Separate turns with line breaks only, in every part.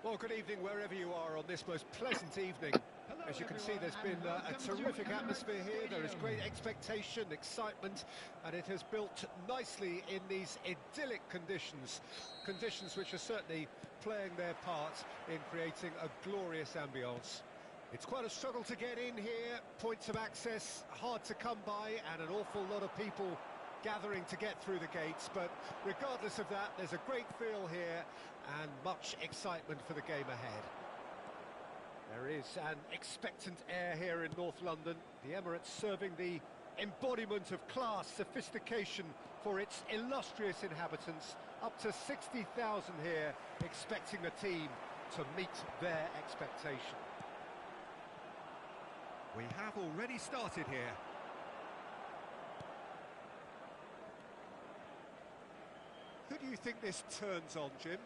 Well, good evening wherever you are on this most pleasant evening. As you can see, there's been a terrific atmosphere here. There is great expectation, excitement, and it has built nicely in these idyllic conditions. Conditions which are certainly playing their part in creating a glorious ambience. It's quite a struggle to get in here, points of access hard to come by, and an awful lot of people gathering to get through the gates, but regardless of that, there's a great feel here and much excitement for the game ahead. There is an expectant air here in North London. The Emirates serving the embodiment of class, sophistication for its illustrious inhabitants. Up to 60,000 here, expecting the team to meet their expectation. We have already started here. Who do you think this turns on, Jim?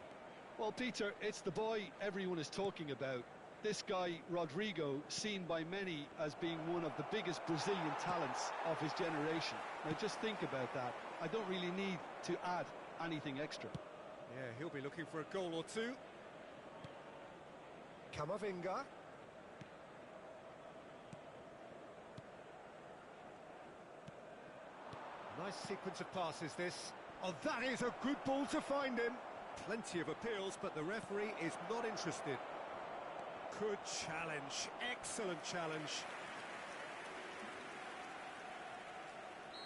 Well, Peter, it's the boy everyone is talking about. This guy, Rodrigo, seen by many as being one of the biggest Brazilian talents of his generation. Now, just think about that. I don't really need to add anything extra.
Yeah, he'll be looking for a goal or two. Camavinga. Nice sequence of passes, this. Oh, that is a good ball to find him. Plenty of appeals, but the referee is not interested. Good challenge, excellent challenge.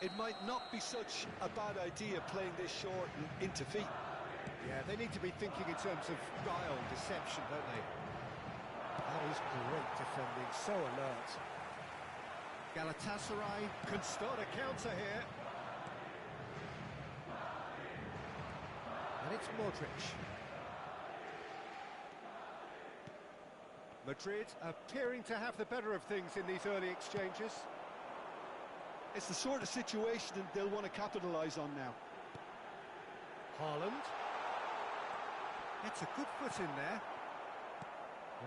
It might not be such a bad idea playing this short and into feet.
Yeah, they need to be thinking in terms of guile, deception, don't they? That is great defending, so alert. Galatasaray can start a counter here. And it's Modric. Madrid appearing to have the better of things in these early exchanges.
It's the sort of situation they'll want to capitalise on now.
Haaland. It's a good foot in there.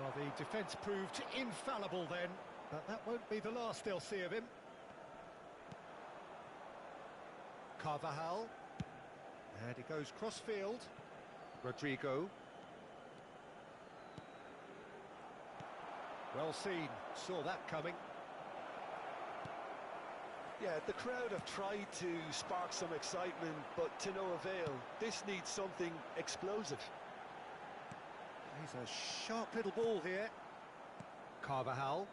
Well, the defence proved infallible then, but that won't be the last they'll see of him. Carvajal. And it goes cross-field. Rodrigo. Well seen, saw that coming.
Yeah, the crowd have tried to spark some excitement, but to no avail. This needs something explosive.
He's a sharp little ball here. Carvajal.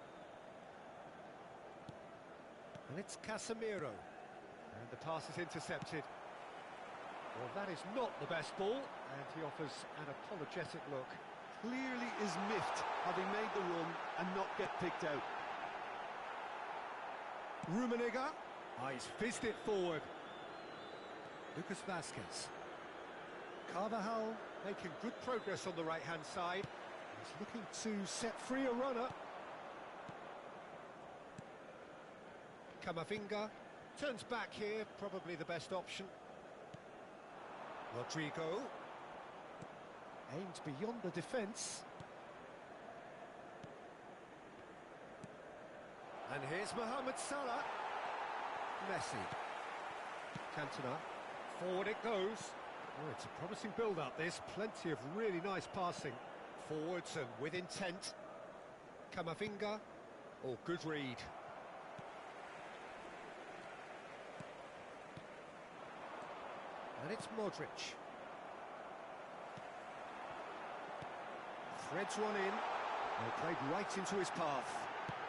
And it's Casemiro. And the pass is intercepted. Well, that is not the best ball, and he offers an apologetic look.
Clearly is miffed having made the run and not get picked out.
Rummenigge. He's fizzed it forward. Lucas Vazquez. Carvajal making good progress on the right-hand side. He's looking to set free a runner. Camavinga turns back here, probably the best option. Rodrigo aims beyond the defence. And here's Mohamed Salah. Messi. Cantona. Forward it goes. Oh, it's a promising build-up, this. Plenty of really nice passing. Forwards and with intent. Camavinga. Oh, good read. And it's Modric. Threads one in. They played right into his path.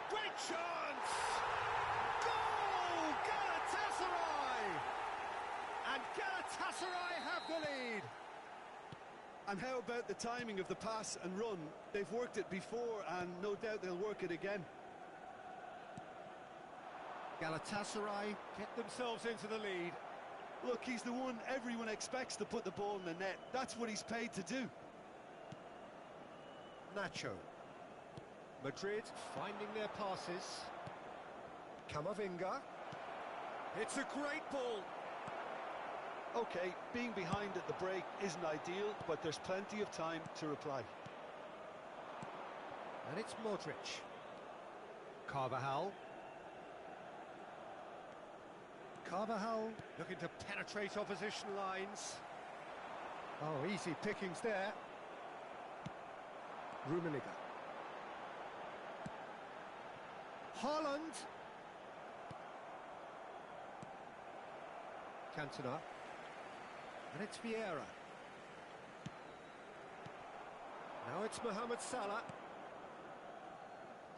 Great chance! Goal! Galatasaray! And Galatasaray have the lead.
And how about the timing of the pass and run? They've worked it before and no doubt they'll work it again.
Galatasaray get themselves into the lead.
Look, he's the one everyone expects to put the ball in the net. That's what he's paid to do.
Nacho. Madrid finding their passes. Camavinga. It's a great ball.
OK, being behind at the break isn't ideal, but there's plenty of time to reply.
And it's Modric. Carvajal. Carvajal looking to penetrate opposition lines. Oh, easy pickings there. Rummenigge. Haaland. Cantona. And it's Vieira. Now it's Mohamed Salah.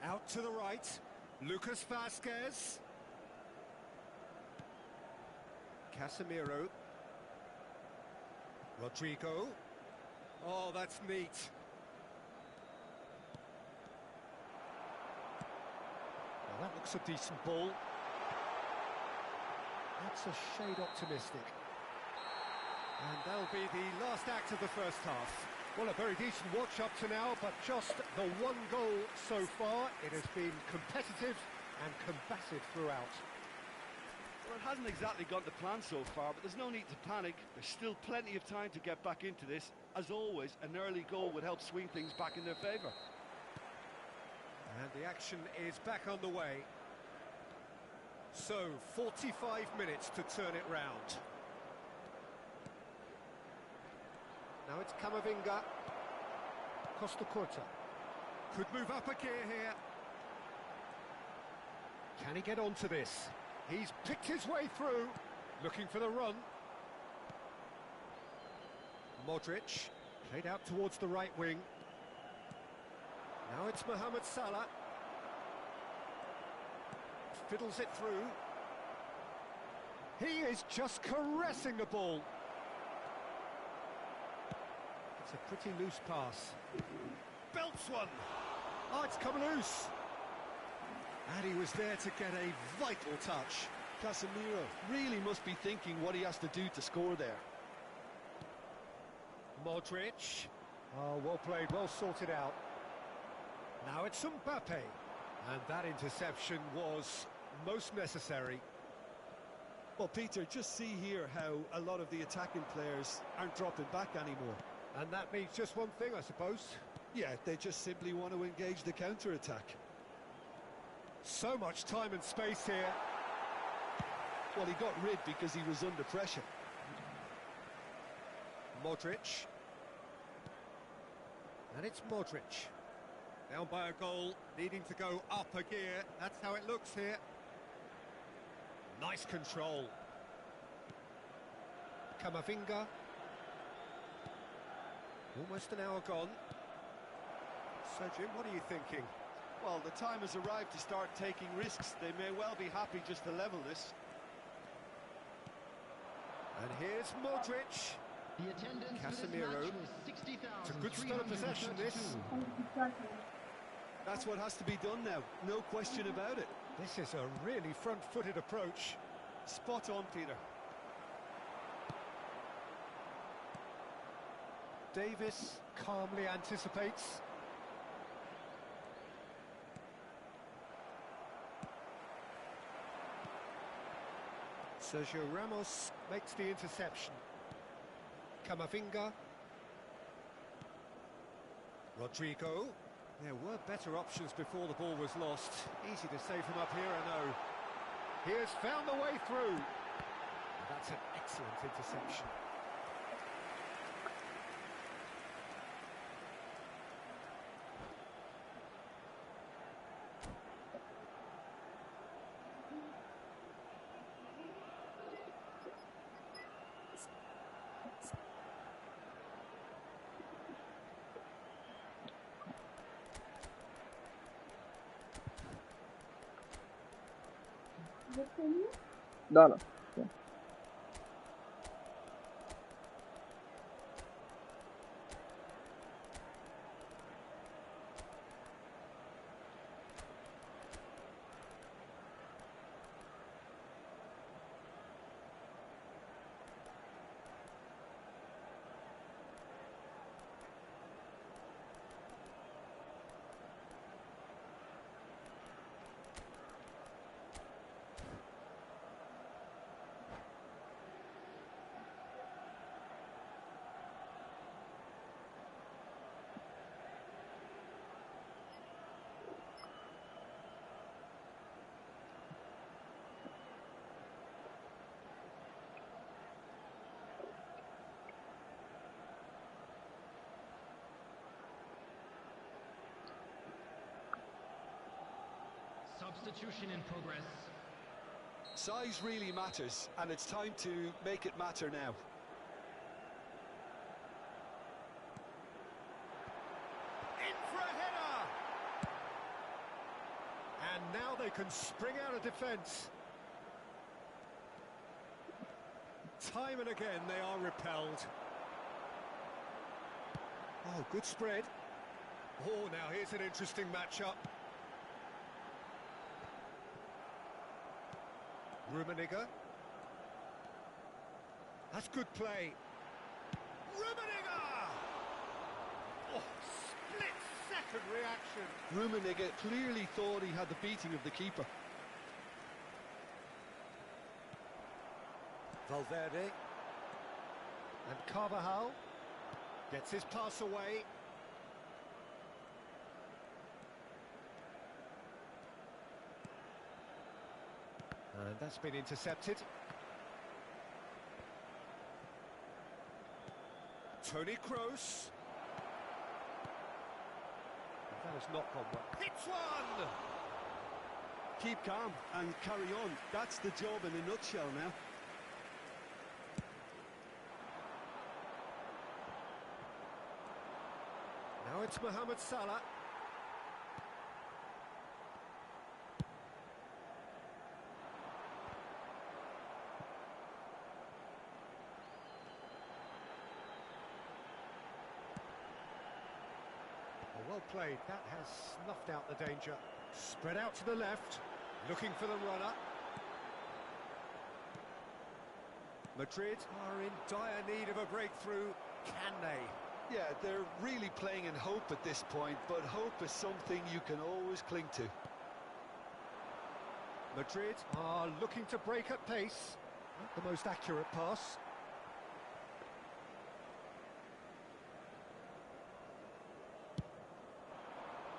Out to the right. Lucas Vazquez. Casemiro. Rodrigo. Oh, that's neat. Well, that looks a decent ball. That's a shade optimistic. And that'll be the last act of the first half. Well, a very decent watch up to now, but just the one goal so far. It has been competitive and combative throughout.
Well, it hasn't exactly gone to plan so far, but there's no need to panic. There's still plenty of time to get back into this. As always, an early goal would help swing things back in their favour.
And the action is back on the way. So, 45 minutes to turn it round. Now it's Camavinga. Costa Curta. Could move up a gear here. Can he get onto this? He's picked his way through. Looking for the run. Modric. Played out towards the right wing. Now it's Mohamed Salah. Fiddles it through. He is just caressing the ball. It's a pretty loose pass. Belts one. Oh, it's come loose. And he was there to get a vital touch.
Casemiro really must be thinking what he has to do to score there.
Modric. Oh, well played, well sorted out. Now it's Mbappe. And that interception was most necessary.
Well, Peter, just see here how a lot of the attacking players aren't dropping back anymore.
And that means just one thing, I suppose.
Yeah, they just simply want to engage the counter-attack.
So much time and space here.
Well, he got rid because he was under pressure.
Modric. And it's Modric. Down by a goal, needing to go up a gear. That's how it looks here. Nice control. Camavinga. Almost an hour gone. So, Jim, what are you thinking?
Well, the time has arrived to start taking risks. They may well be happy just to level this.
And here's Modric. Casemiro. It's a good spell of possession, this.
That's what has to be done now. No question about it.
This is a really front-footed approach.
Spot on, Peter.
Davis calmly anticipates. Sergio Ramos makes the interception. Camavinga. Rodrigo. There were better options before the ball was lost. Easy to save him up here, I know. He has found the way through. And that's an excellent interception.
Да, да. Substitution in progress.
Size really matters, and it's time to make it matter now.
In for a header! And now they can spring out of defence. Time and again they are repelled. Oh, good spread. Oh, now here's an interesting matchup. Rummenigge. That's good play. Rummenigge! Oh, split-second reaction.
Rummenigge clearly thought he had the beating of the keeper.
Valverde. And Carvajal gets his pass away. And that's been intercepted. Toni Kroos. That has not gone well. Hits one!
Keep calm and carry on. That's the job in a nutshell now.
Now it's Mohamed Salah. Well played, that has snuffed out the danger. Spread out to the left, looking for the runner. Madrid are in dire need of a breakthrough, can they?
Yeah, they're really playing in hope at this point, but hope is something you can always cling to.
Madrid are looking to break at pace. Not the most accurate pass.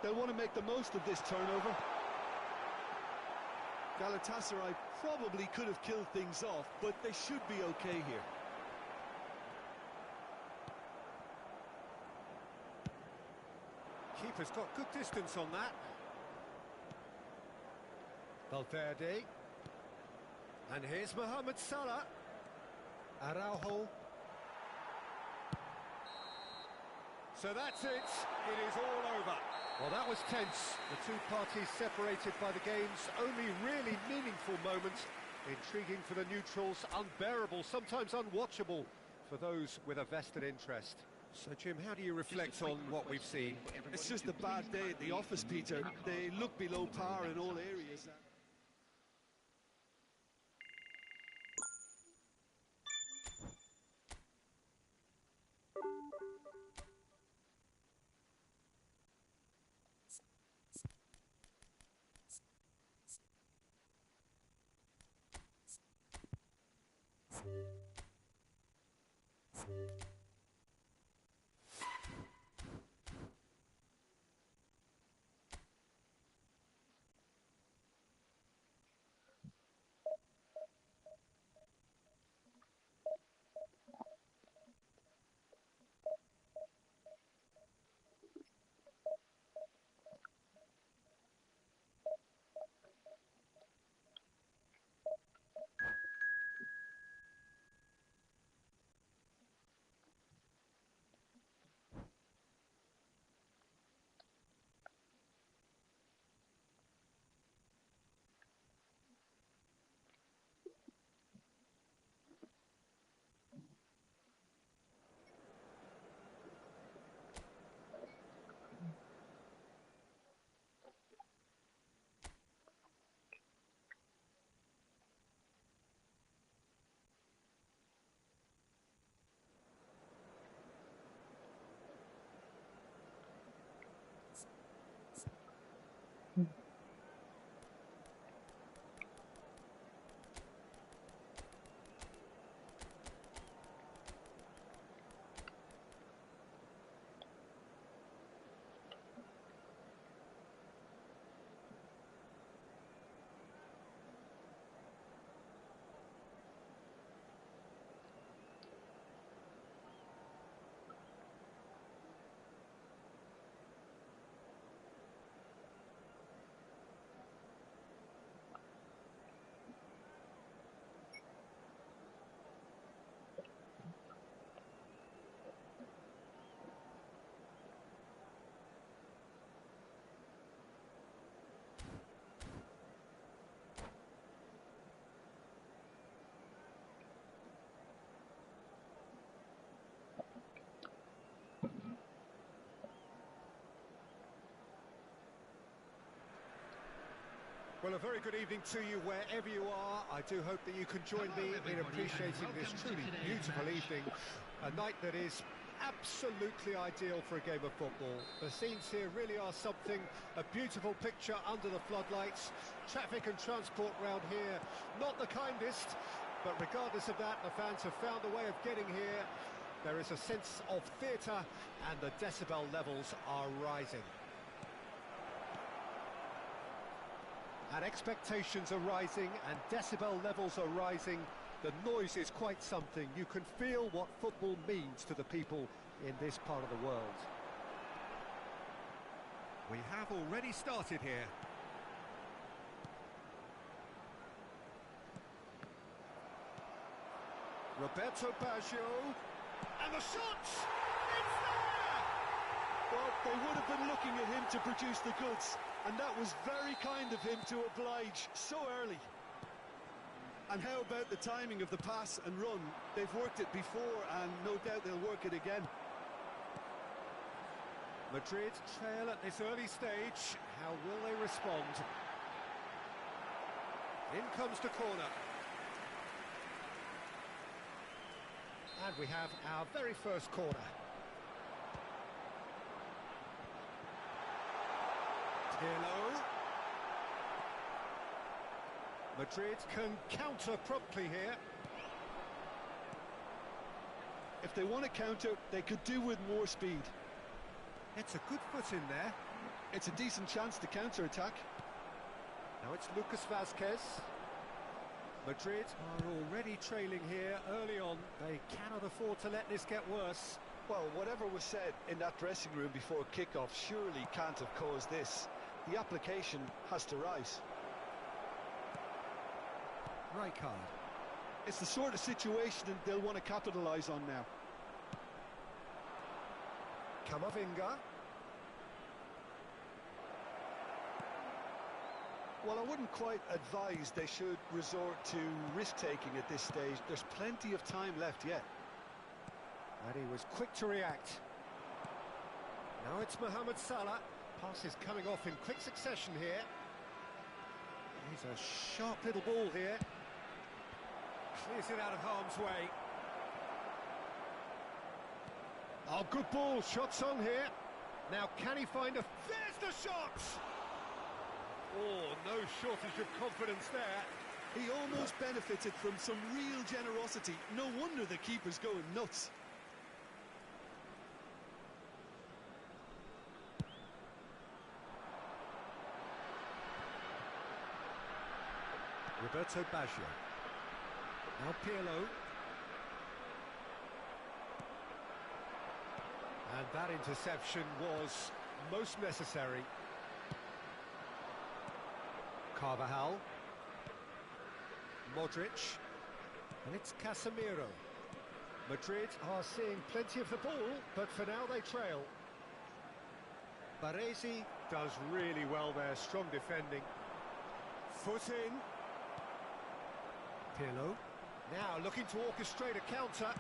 They'll want to make the most of this turnover. Galatasaray probably could have killed things off, but they should be okay here.
Keeper's got good distance on that. Valverde. And here's Mohamed Salah. Araujo. So that's it. It is all over. Well, that was tense. The two parties separated by the game's only really meaningful moment. Intriguing for the neutrals, unbearable, sometimes unwatchable for those with a vested interest. So, Jim, how do you reflect on what we've seen?
It's just a bad day at the office, Peter. They look below par in all areas.
Well, a very good evening to you wherever you are. I do hope that you can join me in appreciating this truly beautiful evening. A night that is absolutely ideal for a game of football. The scenes here really are something, a beautiful picture under the floodlights. Traffic and transport round here, not the kindest, but regardless of that, the fans have found a way of getting here. There is a sense of theatre and the decibel levels are rising. And expectations are rising and decibel levels are rising. The noise is quite something. You can feel what football means to the people in this part of the world. We have already started here. Roberto Baggio, and the shots! It's there!
Well, they would have been looking at him to produce the goods, and that was very kind of him to oblige so early. And how about the timing of the pass and run? They've worked it before, and no doubt they'll work it again.
Madrid trail at this early stage. How will they respond? In comes the corner. And we have our very first corner. Pirlo. Madrid can counter promptly here.
If they want to counter, they could do with more speed.
It's a good foot in there.
It's a decent chance to counter-attack.
Now it's Lucas Vazquez. Madrid are already trailing here early on. They cannot afford to let this get worse.
Well, whatever was said in that dressing room before kickoff surely can't have caused this. The application has to rise.
Rijkaard.
It's the sort of situation they'll want to capitalise on now.
Camavinga.
Well, I wouldn't quite advise they should resort to risk-taking at this stage. There's plenty of time left yet.
And he was quick to react. Now it's Mohamed Salah. Pass is coming off in quick succession here. He's a sharp little ball here. Clears it out of harm's way. Oh, good ball. Shots on here. Now can he find a... There's the shot! Oh, no shortage of confidence there.
He almost benefited from some real generosity. No wonder the keeper's going nuts.
Roberto Baggio. Now Pirlo. And that interception was most necessary. Carvajal. Modric. And it's Casemiro. Madrid are seeing plenty of the ball, but for now they trail. Baresi does really well there, strong defending. Foot in. Pirlo. Now looking to orchestrate a counter.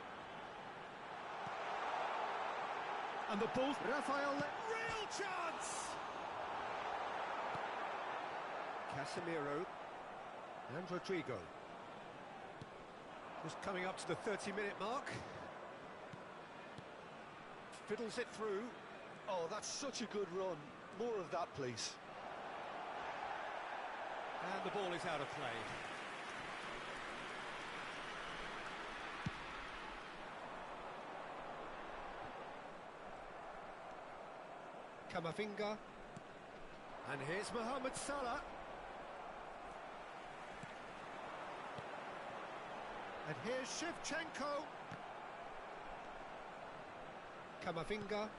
And the ball. Rafael. Real chance! Casemiro. And Rodrigo. Just coming up to the 30-minute mark. Fiddles it through.
Oh, that's such a good run. More of that, please.
And the ball is out of play. Camavinga. And here's Mohamed Salah. And here's Shevchenko. Camavinga.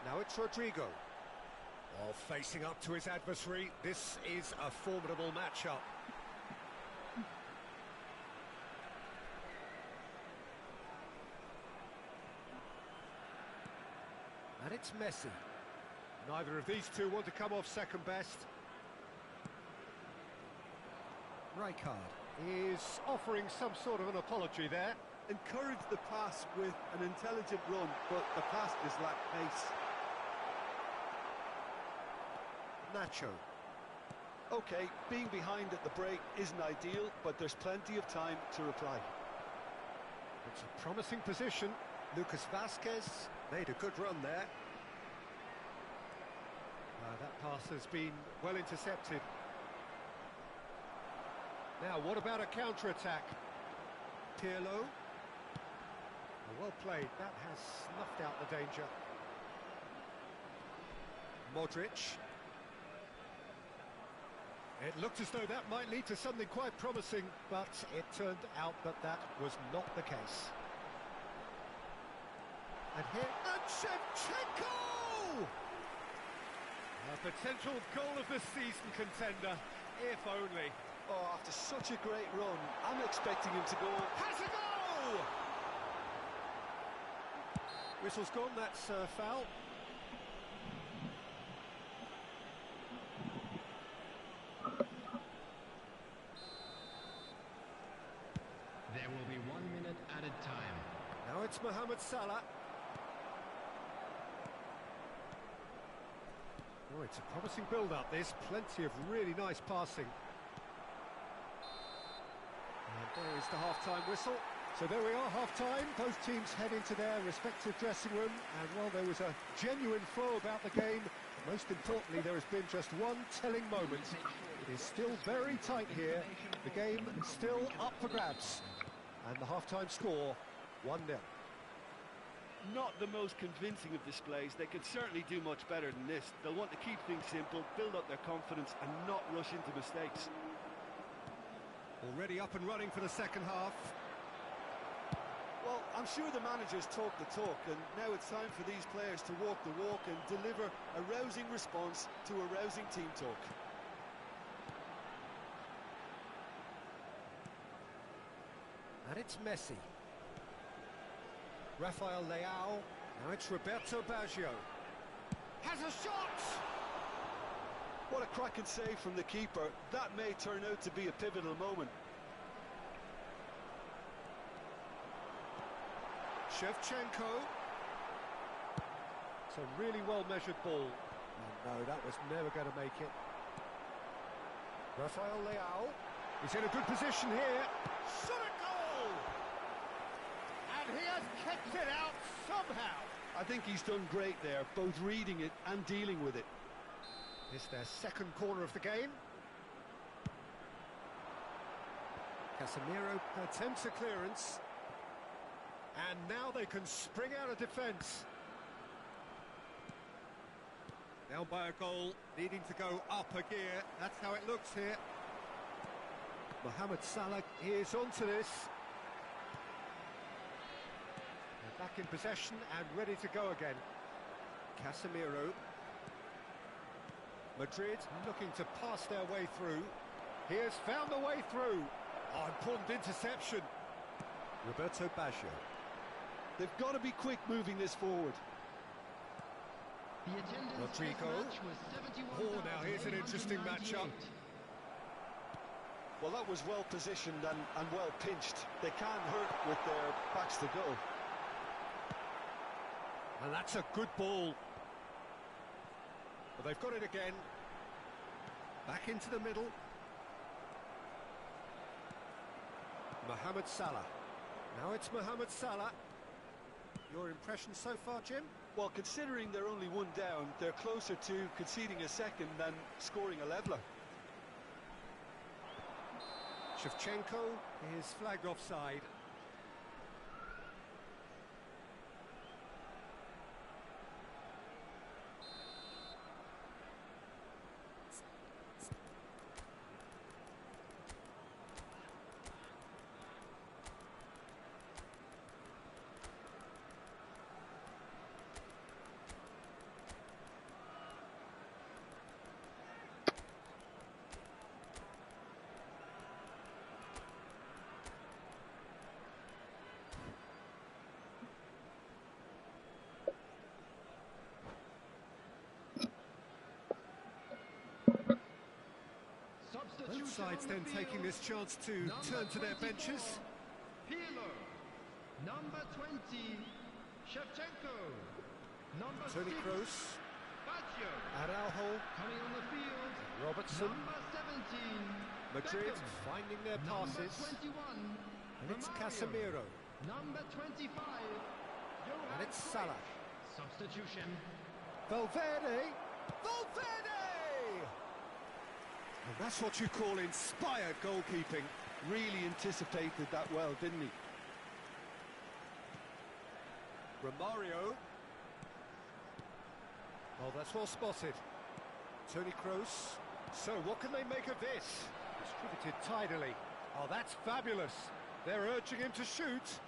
Now it's Rodrigo. While facing up to his adversary, this is a formidable matchup. And it's Messi. Neither of these two want to come off second best. Rijkaard is offering some sort of an apology there.
Encourage the pass with an intelligent run, but the pass just lacked pace.
Nacho.
OK, being behind at the break isn't ideal, but there's plenty of time to reply.
It's a promising position. Lucas Vasquez made a good run there. That pass has been well intercepted. Now, what about a counter-attack? Pirlo. Well played. That has snuffed out the danger. Modric. It looked as though that might lead to something quite promising, but it turned out that that was not the case. And here, and Shevchenko! A potential goal of the season contender, if only.
Oh, after such a great run, I'm expecting him to go...
Has a goal! Whistle's gone, that's foul.
There will be 1 minute added time.
Now it's Mohamed Salah. Oh, it's a promising build-up, this. Plenty of really nice passing. And there is the half-time whistle. So there we are, half-time. Both teams head into their respective dressing room. And while there was a genuine flow about the game, most importantly, there has been just one telling moment. It is still very tight here. The game still up for grabs. And the half-time score, 1-0.
Not the most convincing of displays. They could certainly do much better than this. They'll want to keep things simple, build up their confidence and not rush into mistakes.
Already up and running for the second half.
Well, I'm sure the managers talk the talk, and now it's time for these players to walk the walk and deliver a rousing response to a rousing team talk.
And it's Messi. Rafael Leao. Now it's Roberto Baggio. Has a shot!
What a cracking save from the keeper. That may turn out to be a pivotal moment.
Shevchenko. It's a really well-measured ball. Oh, no, that was never going to make it. Rafael Leao. He's in a good position here. Shot a goal! And he has kept it out somehow.
I think he's done great there, both reading it and dealing with it.
It's their second corner of the game. Casemiro attempts a clearance. And now they can spring out of defence. Down by a goal, needing to go up a gear. That's how it looks here. Mohamed Salah is onto this. They're back in possession and ready to go again. Casemiro. Madrid looking to pass their way through. He has found the way through. Oh, important interception. Roberto Baggio.
They've got to be quick moving this forward.
Rodrigo. Oh, now here's an interesting matchup.
Well, that was well positioned and well pinched. They can't hurt with their backs to goal.
And that's a good ball. But they've got it again. Back into the middle. Mohamed Salah. Now it's Mohamed Salah. Your impression so far, Jim?
Well, considering they're only one down, they're closer to conceding a second than scoring a leveller.
Shevchenko is flagged offside. Both sides then taking this chance to turn to their benches.
Pirlo, number 20, Shevchenko, number
Toni
6,
Kroos,
Baggio,
Araujo,
coming on the field,
Robertson,
number 7.
Madrid
Beckham.
finding their passes.
Number 21,
And it's
Romario.
Casemiro.
Number 25, Johan
And it's
Cruyff.
Salah.
Substitution.
Valverde! Valverde! And that's what you call inspired goalkeeping.
Really anticipated that well, didn't he?
Romario. Oh, that's well spotted. Toni Kroos. So, what can they make of this? Distributed tidily. Oh, that's fabulous. They're urging him to shoot.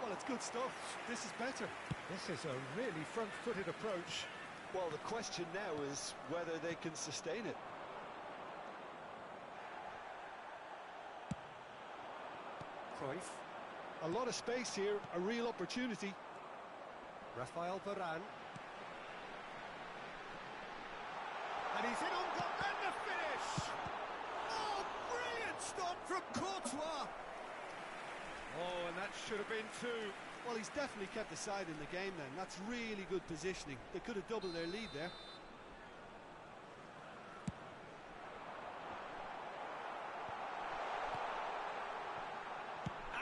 Well, it's good stuff. This is better.
This is a really front-footed approach.
Well, the question now is whether they can sustain it.
Cruyff.
A lot of space here, a real opportunity.
Rafael Varane. And he's in on goal, and the finish! Oh, brilliant stop from Courtois! Oh, and that should have been two.
Well, he's definitely kept the side in the game then. That's really good positioning. They could have doubled their lead there.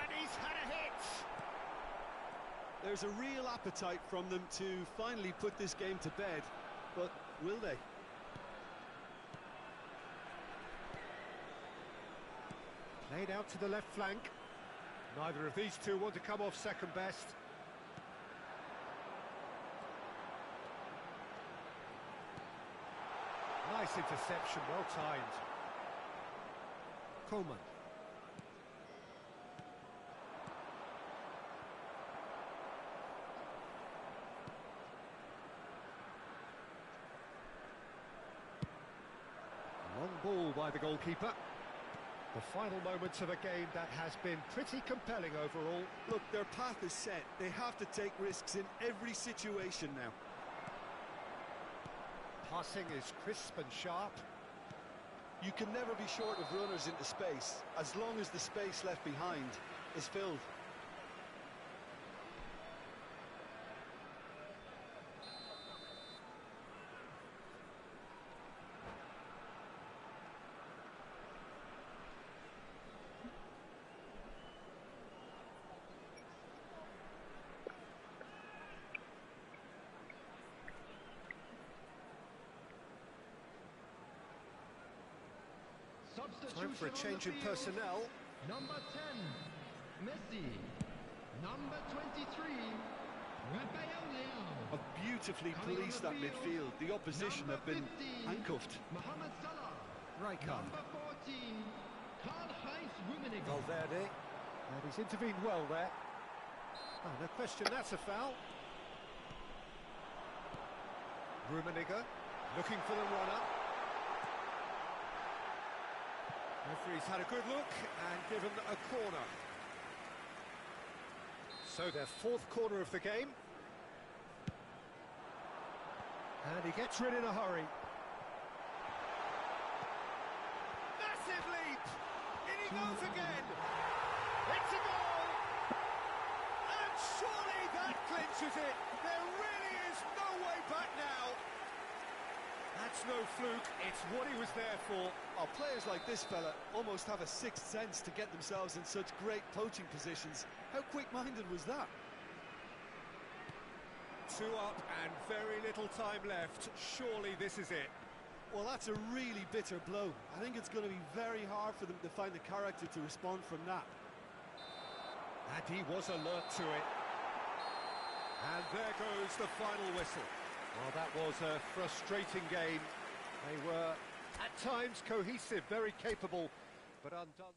And he's had a hit!
There's a real appetite from them to finally put this game to bed, but will they?
Played out to the left flank. Neither of these two want to come off second best. Nice interception, well timed. Coleman. Long ball by the goalkeeper. The final moments of a game that has been pretty compelling overall.
Look, their path is set. They have to take risks in every situation now.
Passing is crisp and sharp.
You can never be short of runners into space, as long as the space left behind is filled.
Time for a change in personnel.
Number 10, Messi. Number 23, Rafael Leao.
Have beautifully
Coming on
policed
the
that
field,
midfield. The opposition
number
have been
15,
handcuffed.
Mohamed Salah.
Rijkaard.
Number 14, Karl-Heinz Rummenigge.
Valverde. And he's intervened well there. Oh, no question, that's a foul. Rummenigge looking for the runner. Referee's had a good look and given a corner. So their fourth corner of the game. And he gets rid in a hurry. Massive leap! In he goes again! It's a goal! And surely that clinches it! There really is no way back now! That's no fluke, it's what he was there for.
Oh, players like this fella almost have a sixth sense to get themselves in such great poaching positions. How quick-minded was that?
2 up and very little time left. Surely this is it.
Well, that's a really bitter blow. I think it's going to be very hard for them to find the character to respond from that.
And he was alert to it. And there goes the final whistle. Well, that was a frustrating game. They were, at times, cohesive, very capable, but undone.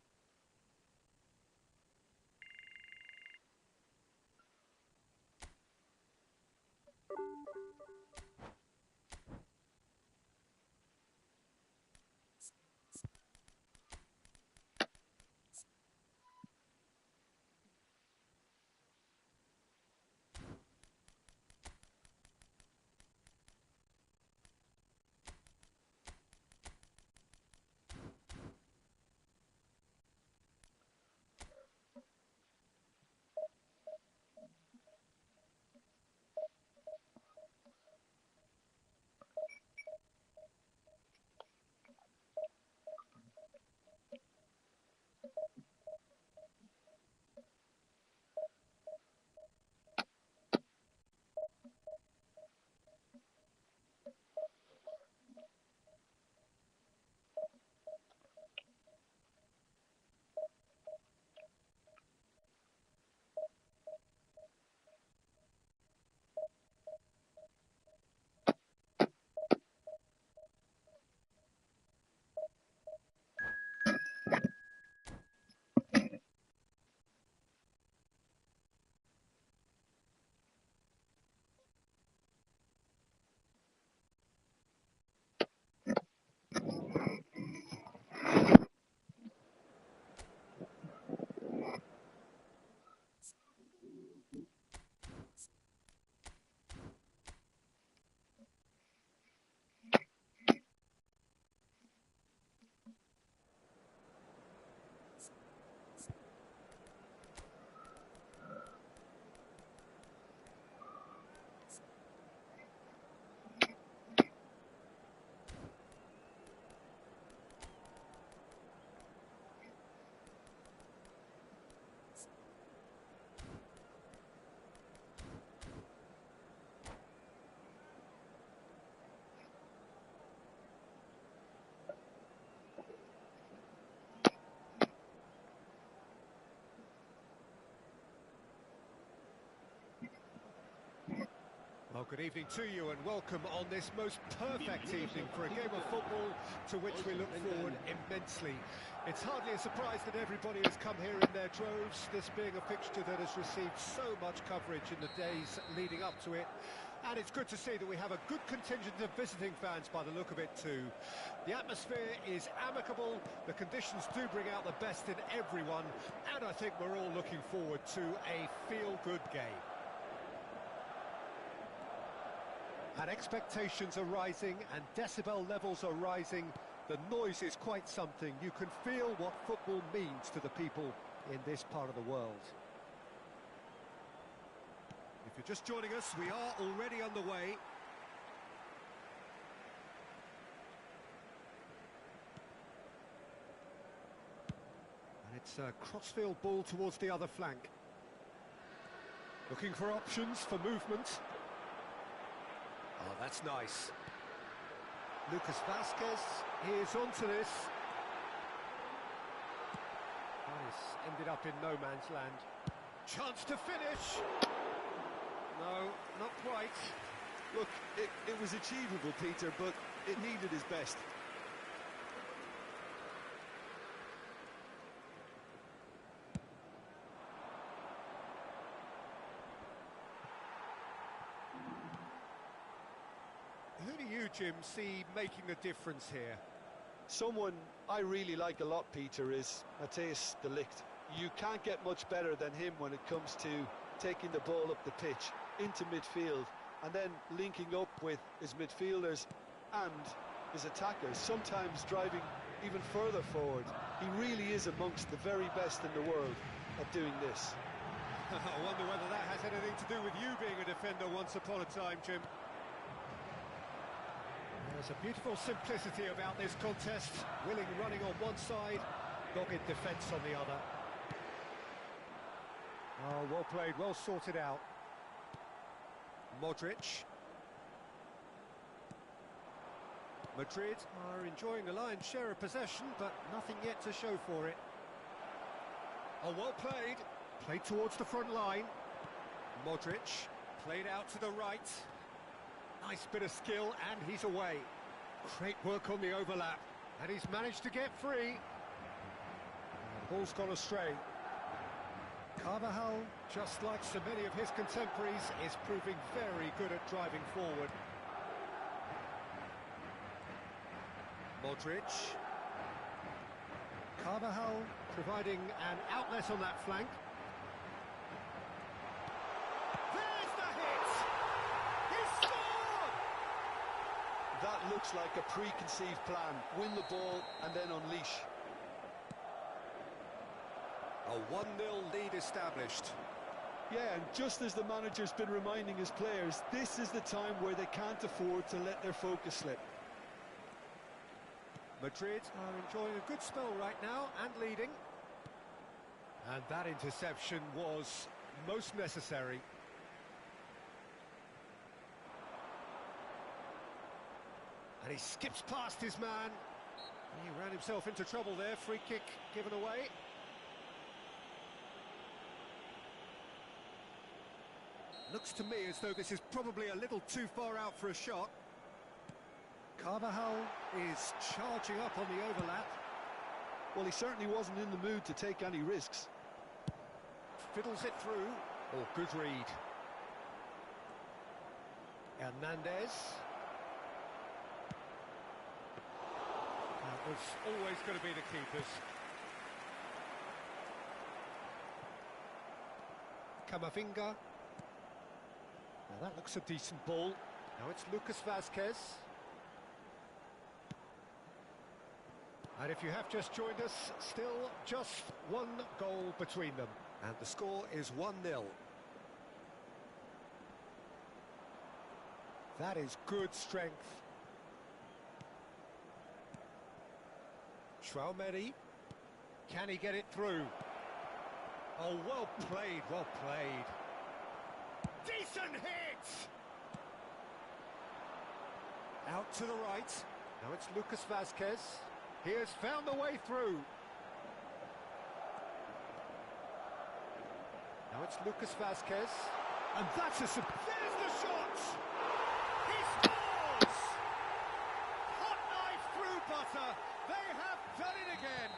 Well, good evening to you and welcome on this most perfect evening for a game of football to which we look forward immensely. It's hardly a surprise that everybody has come here in their droves, this being a fixture that has received so much coverage in the days leading up to it. And it's good to see that we have a good contingent of visiting fans by the look of it too. The atmosphere is amicable, the conditions do bring out the best in everyone, and I think we're all looking forward to a feel-good game. And expectations are rising and decibel levels are rising. The noise is quite something. You can feel what football means to the people in this part of the world. If you're just joining us, we are already underway. And it's a crossfield ball towards the other flank. Looking for options for movement. Oh, that's nice. Lucas Vazquez is onto this. Oh, he's ended up in no man's land. Chance to finish. No, not quite.
Look, it was achievable, Peter, but it needed his best.
Who do you, Jim, see making a difference here?
Someone I really like a lot, Peter, is Matthijs de Ligt. You can't get much better than him when it comes to taking the ball up the pitch into midfield and then linking up with his midfielders and his attackers, sometimes driving even further forward. He really is amongst the very best in the world at doing this.
I wonder whether that has anything to do with you being a defender once upon a time, Jim. There's a beautiful simplicity about this contest. Willing running on one side, dogged defence on the other. Oh, well played, well sorted out. Modric. Madrid are enjoying a lion's share of possession, but nothing yet to show for it. Oh, well played. Played towards the front line. Modric played out to the right. Nice bit of skill, and he's away. Great work on the overlap, and he's managed to get free. The ball's gone astray. Carvajal, just like so many of his contemporaries, is proving very good at driving forward. Modric. Carvajal providing an outlet on that flank. There's the hit! He scored!
That looks like a preconceived plan. Win the ball and then unleash.
A 1-0 lead established.
Yeah, and just as the manager's been reminding his players, this is the time where they can't afford to let their focus slip.
Madrid are enjoying a good spell right now and leading. And that interception was most necessary. And he skips past his man. He ran himself into trouble there. Free kick given away. Looks to me as though this is probably a little too far out for a shot. Carvajal is charging up on the overlap.
Well, he certainly wasn't in the mood to take any risks.
Fiddles it through. Oh, good read. Hernandez. That was always going to be the keepers. Camavinga. Now that looks a decent ball. Now it's Lucas Vazquez. And if you have just joined us, still just one goal between them. And the score is 1-0. That is good strength. Traumeri. Can he get it through? Oh, well played, well played. Decent hit! Out to the right. Now it's Lucas Vazquez. He has found the way through. Now it's Lucas Vazquez. And that's a... There's the shot! answer. They have done it again.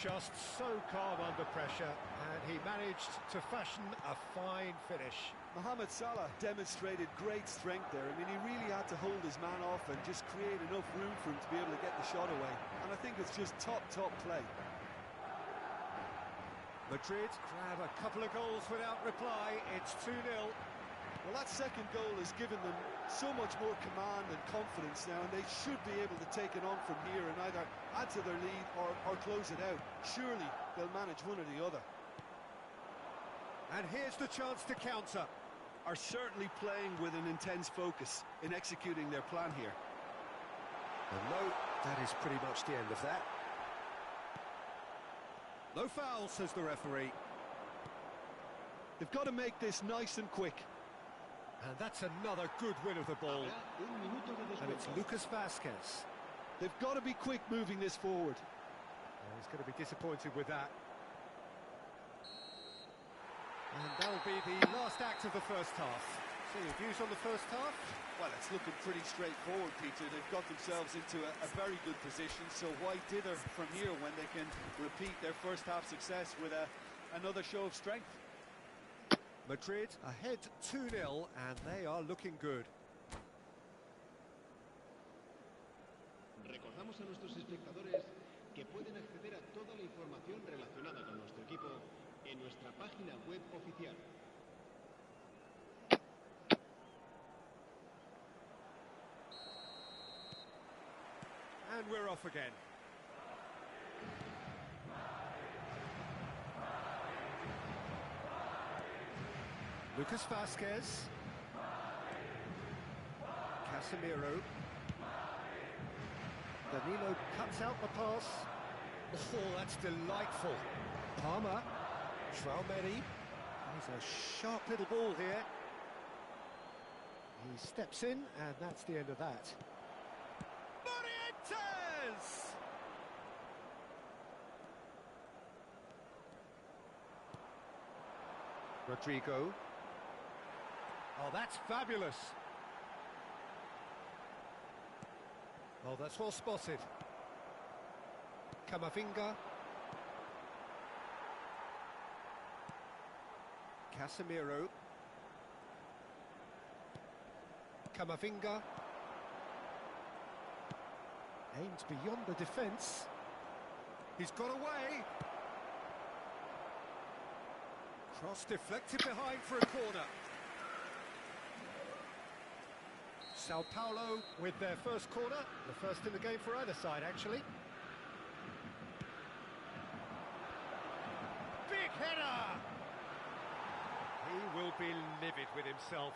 Just so calm under pressure, and he managed to fashion a fine finish.
Mohamed Salah demonstrated great strength there. I mean, he really had to hold his man off and just create enough room for him to be able to get the shot away. And I think it's just top play.
Madrid grab a couple of goals without reply. It's 2-0.
Well, that second goal has given them so much more command and confidence now, and they should be able to take it on from here and either add to their lead or close it out. Surely they'll manage one or the other.
And here's the chance to counter.
Are certainly playing with an intense focus in executing their plan here.
And no, that is pretty much the end of that. No foul, says the referee.
They've got to make this nice and quick.
And that's another good win of the ball. And it's Lucas Vazquez.
They've got to be quick moving this forward.
And he's going to be disappointed with that. And that'll be the last act of the first half. So your views on the first half?
Well, it's looking pretty straightforward, Peter. They've got themselves into a very good position, so why dither from here when they can repeat their first half success with another show of strength?
Madrid ahead 2-0, and they are looking good.
Recordamos a nuestros espectadores que pueden acceder a toda la información relacionada con nuestro equipo en nuestra página web oficial.
And we're off again. Lucas Vazquez. Casemiro. Danilo cuts out the pass. Oh, that's delightful. Palmer. Traumeri. He's a sharp little ball here. He steps in, and that's the end of that. Morientes! Rodrigo. Oh, that's fabulous. Oh, that's well spotted. Camavinga. Casemiro. Camavinga. Aimed beyond the defence. He's got away. Cross deflected behind for a corner. Sao Paulo with their first corner, the first in the game for either side, actually. Big header! He will be livid with himself.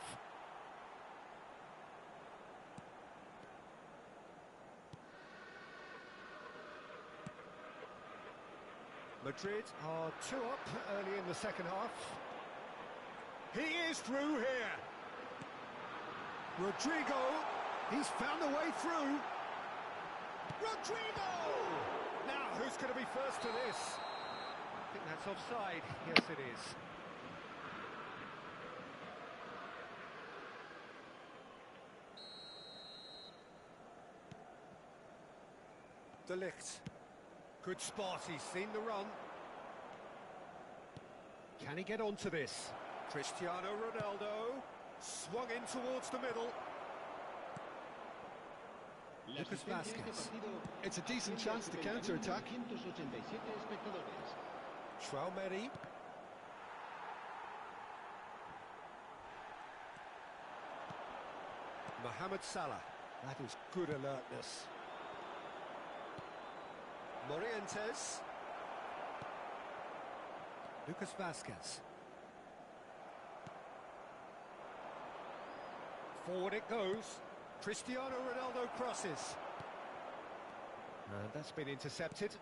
Madrid are 2 up early in the second half. He is through here. Rodrigo, he's found a way through. Rodrigo! Now, who's going to be first to this? I think that's offside. Yes, it is. De Ligt. Good spot, he's seen the run. Can he get onto this? Cristiano Ronaldo swung in towards the middle. Lucas Vazquez.
It's a decent chance to counter-attack.
Traumeri. Mohamed Salah. That is good alertness. Morientes. Lucas Vazquez. Forward it goes. Cristiano Ronaldo crosses. And that's been intercepted.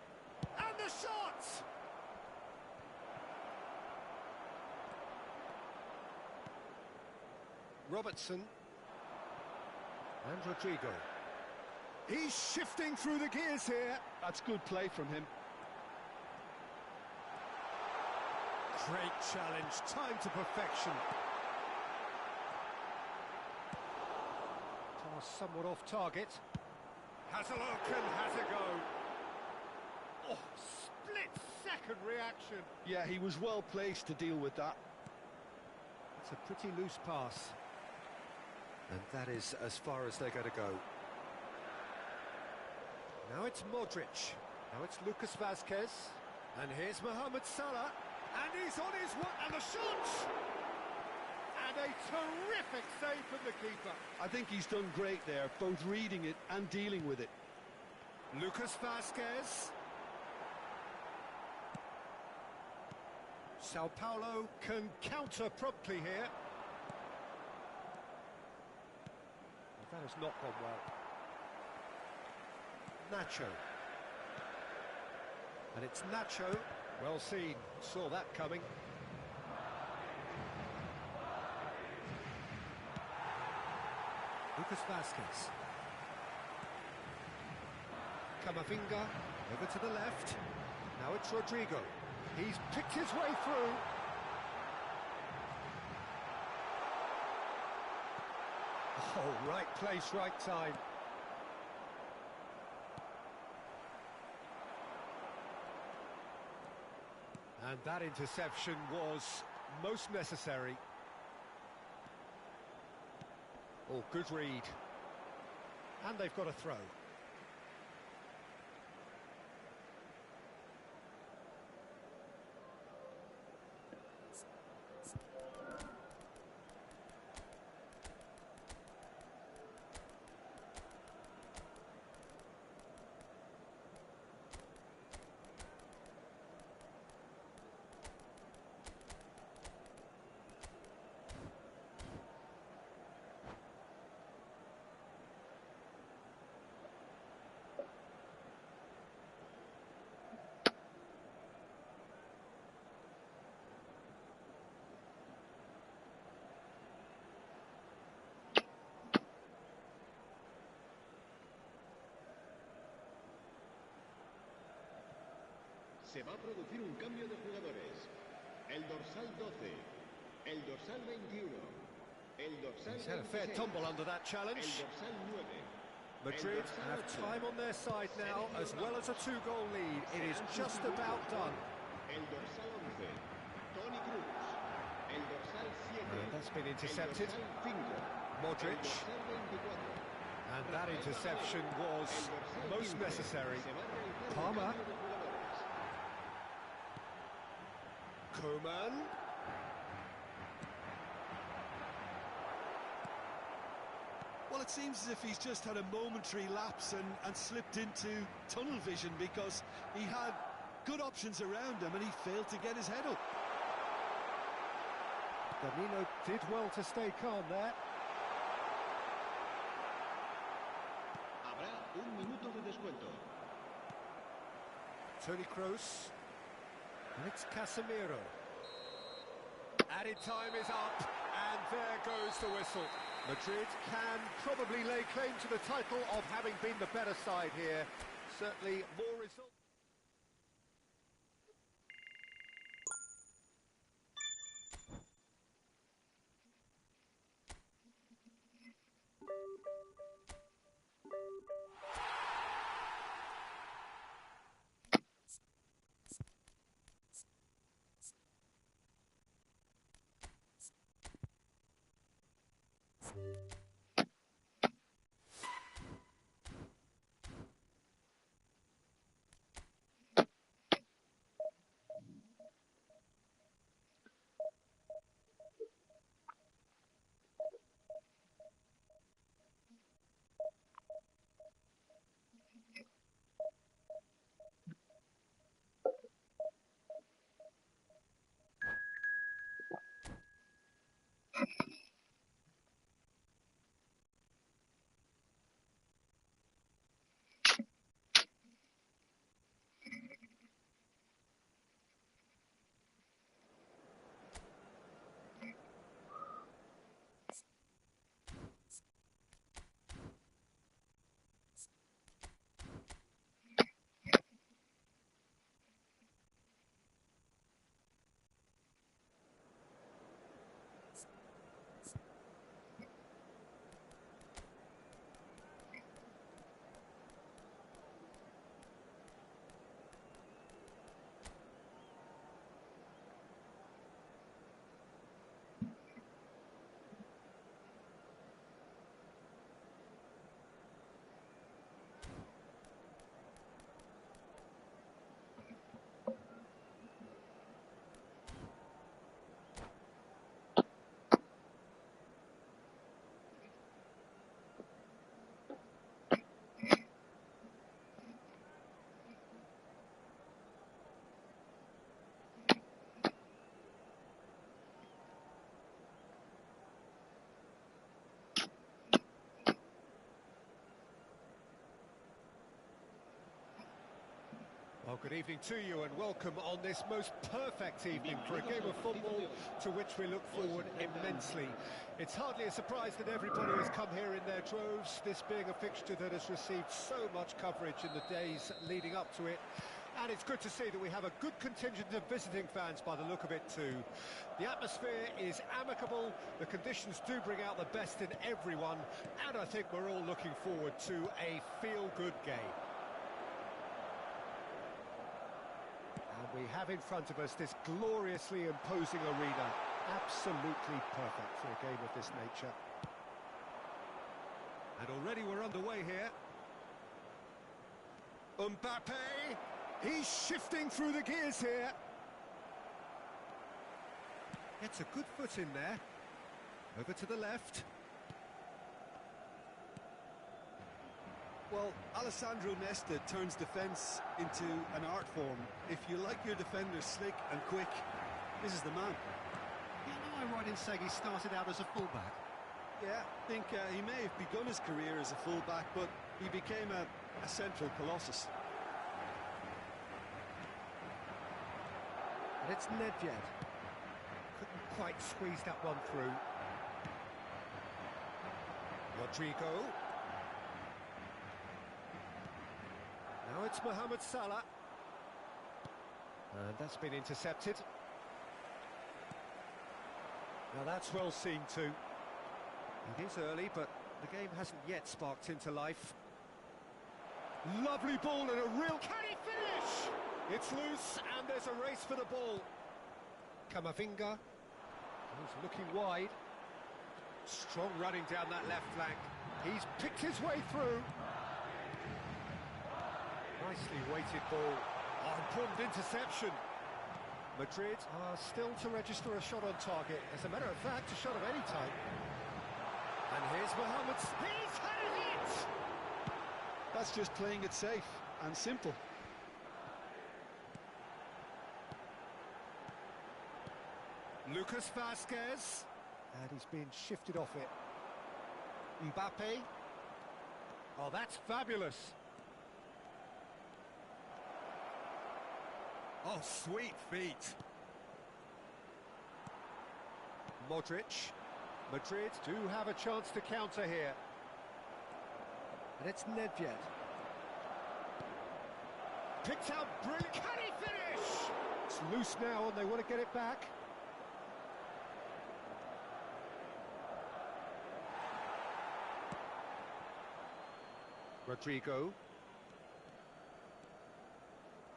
And the shot! Robertson. And Rodrigo. He's shifting through the gears here.
That's good play from him.
Great challenge, time to perfection. Pass somewhat off target. Has a look and has a go. Oh, split-second reaction.
Yeah, he was well placed to deal with that.
It's a pretty loose pass. And that is as far as they're going to go. Now it's Modric. Now it's Lucas Vazquez. And here's Mohamed Salah. And he's on his way. And the shot! And a terrific save from the keeper.
I think he's done great there, both reading it and dealing with it.
Lucas Vazquez. Sao Paulo can counter promptly here. That has not gone well. Nacho. And it's Nacho. Well seen. Saw that coming. Lucas Vazquez. Camavinga. Over to the left. Now it's Rodrigo. He's picked his way through. Oh, right place, right time. And that interception was most necessary. Oh, good read. And they've got a throw.
Se va a producir un cambio de jugadores. El dorsal 12, el dorsal 21, el dorsal
He's had a fair
26,
tumble under that challenge.
el dorsal 9.
Madrid have time on their side now, as well as a two-goal lead. It is just about done.
El dorsal 11, Toni Kroos. El dorsal 7.
And that's been intercepted.
El dorsal 5.
Modric.
El dorsal 24.
And that interception was most necessary. Palmer. Koeman.
Well, it seems as if he's just had a momentary lapse and slipped into tunnel vision, because he had good options around him and he failed to get his head up.
Danilo did well to stay calm there.
Habrá un minuto de descuento.
Toni Kroos. And it's Casemiro. Added time is up, and there goes the whistle. Madrid can probably lay claim to the title of having been the better side here. Certainly more results. Good evening to you and welcome on this most perfect evening for a game of football to which we look forward immensely. It's hardly a surprise that everybody has come here in their droves, this being a fixture that has received so much coverage in the days leading up to it. And it's good to see that we have a good contingent of visiting fans by the look of it too. The atmosphere is amicable, the conditions do bring out the best in everyone, and I think we're all looking forward to a feel-good game. And we have in front of us this gloriously imposing arena, absolutely perfect for a game of this nature. And already we're underway here. Mbappe! He's shifting through the gears here. Gets a good foot in there. Over to the left.
Well, Alessandro Nesta turns defence into an art form. If you like your defenders slick and quick, this is the man.
Yeah, am I right in saying he started out as a fullback?
Yeah, I think he may have begun his career as a fullback, but he became a central colossus.
And it's Nedved. Couldn't quite squeeze that one through. Rodrigo. Now it's Mohamed Salah. And that's been intercepted. Now that's well seen too. It is early, but the game hasn't yet sparked into life. Lovely ball and a real... Can he finish? It's loose, and there's a race for the ball. Camavinga. He's looking wide. Strong running down that left flank. He's picked his way through. Nicely weighted ball. Oh, important interception. Madrid are still to register a shot on target. As a matter of fact, a shot of any type. And here's Mohamed. He's had it!
That's just playing it safe and simple.
Lucas Vazquez, and he's being shifted off it. Mbappe. Oh, that's fabulous. Oh, sweet feet. Modric. Madrid do have a chance to counter here. And it's Nedved. Picked out brilliant. Can he finish? It's loose now and they want to get it back. Rodrigo.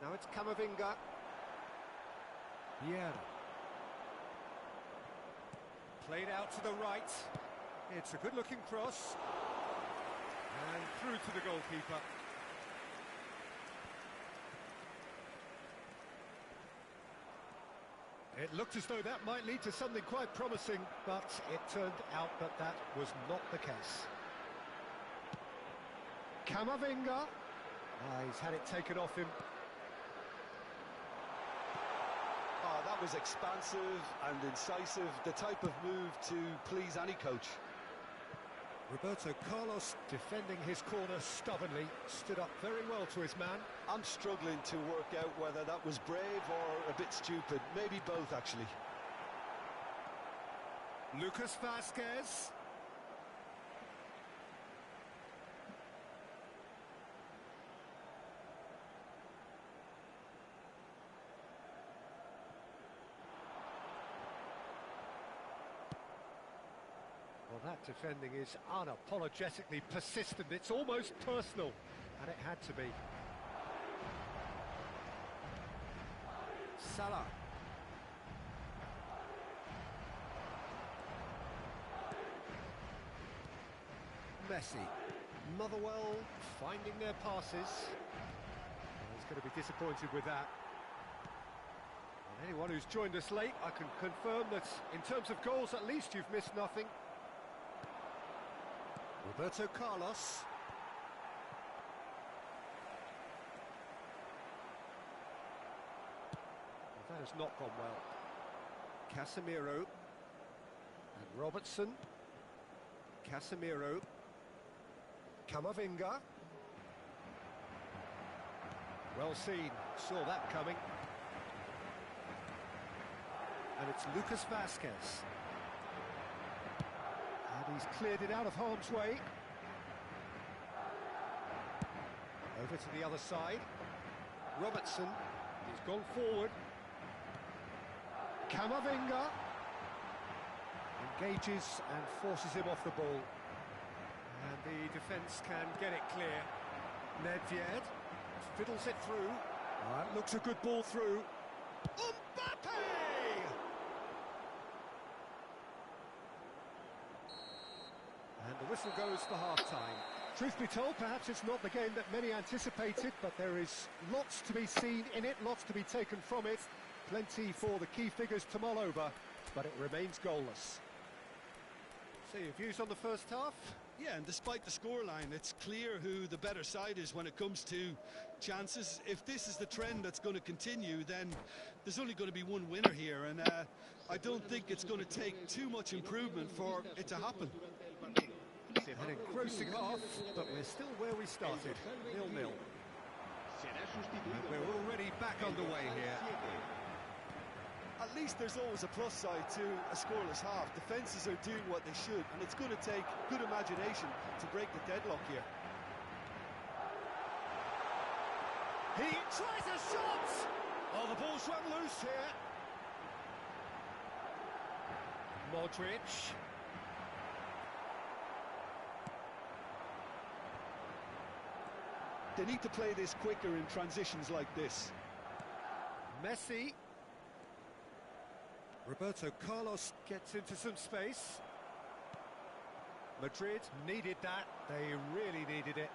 Now it's Camavinga. Yeah. Played out to the right. It's a good-looking cross. And through to the goalkeeper. It looked as though that might lead to something quite promising, but it turned out that that was not the case. Camavinga. He's had it taken off him.
Oh, that was expansive and incisive, the type of move to please any coach.
Roberto Carlos defending his corner stubbornly, stood up very well to his man.
I'm struggling to work out whether that was brave or a bit stupid, maybe both actually.
Lucas Vazquez. Well, that defending is unapologetically persistent. It's almost personal, and it had to be. Salah. Messi. Motherwell finding their passes. Well, he's going to be disappointed with that. And anyone who's joined us late, I can confirm that in terms of goals, at least you've missed nothing. Roberto Carlos. Well, that has not gone well. Casemiro. And Robertson. Casemiro. Camavinga. Well seen, saw that coming. And it's Lucas Vasquez. And he's cleared it out of harm's way. Over to the other side. Robertson, he's gone forward. Camavinga engages and forces him off the ball. And the defence can get it clear. Nedved fiddles it through. That looks a good ball through. Mbappe! And the whistle goes for half-time. Truth be told, perhaps it's not the game that many anticipated, but there is lots to be seen in it, lots to be taken from it. Plenty for the key figures to mull over, but it remains goalless. So your views on the first half?
Yeah, and despite the scoreline, it's clear who the better side is when it comes to chances. If this is the trend that's going to continue, then there's only going to be one winner here, and I don't think it's going to take too much improvement for it to happen.
An engrossing half, but we're still where we started, 0-0. And we're already back underway here.
At least there's always a plus side to a scoreless half. Defences are doing what they should, and it's going to take good imagination to break the deadlock here.
He tries a shot! Oh, the ball's run loose here. Modric.
They need to play this quicker in transitions like this.
Messi. Roberto Carlos gets into some space. Madrid needed that. They really needed it.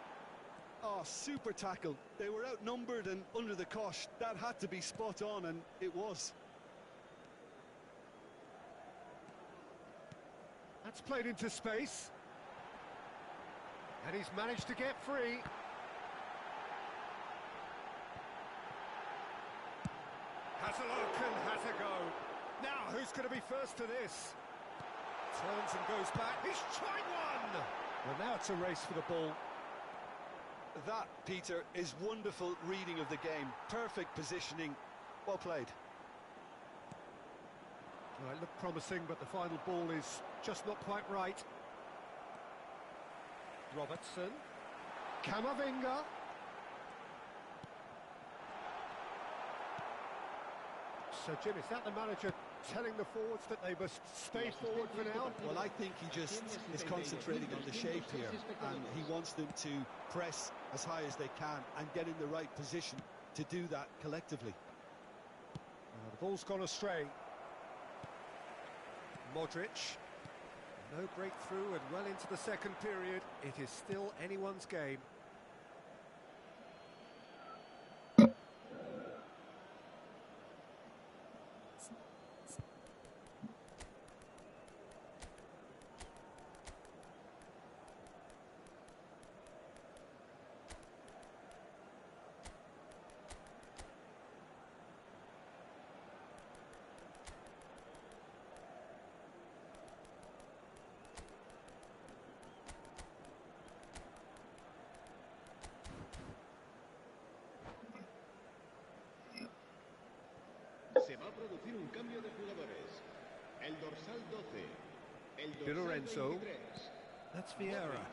Oh, super tackle. They were outnumbered and under the cosh. That had to be spot on, and it was.
That's played into space. And he's managed to get free. Has a look and has a go. Now, who's going to be first to this? Turns and goes back. He's tried one! Well, now it's a race for the ball.
That, Peter, is wonderful reading of the game. Perfect positioning. Well played.
Well, it looked promising, but the final ball is just not quite right. Robertson. Camavinga. So, Jim, is that the manager telling the forwards that they must stay forward for now?
Well, I think he just is concentrating on the shape here, and he wants them to press as high as they can and get in the right position to do that collectively.
The ball's gone astray. Modric. No breakthrough and well into the second period. It is still anyone's game.
Se va a producir un cambio de jugadores. El dorsal 12. El
Di
dorsal
Lorenzo.
23.
That's Vieira.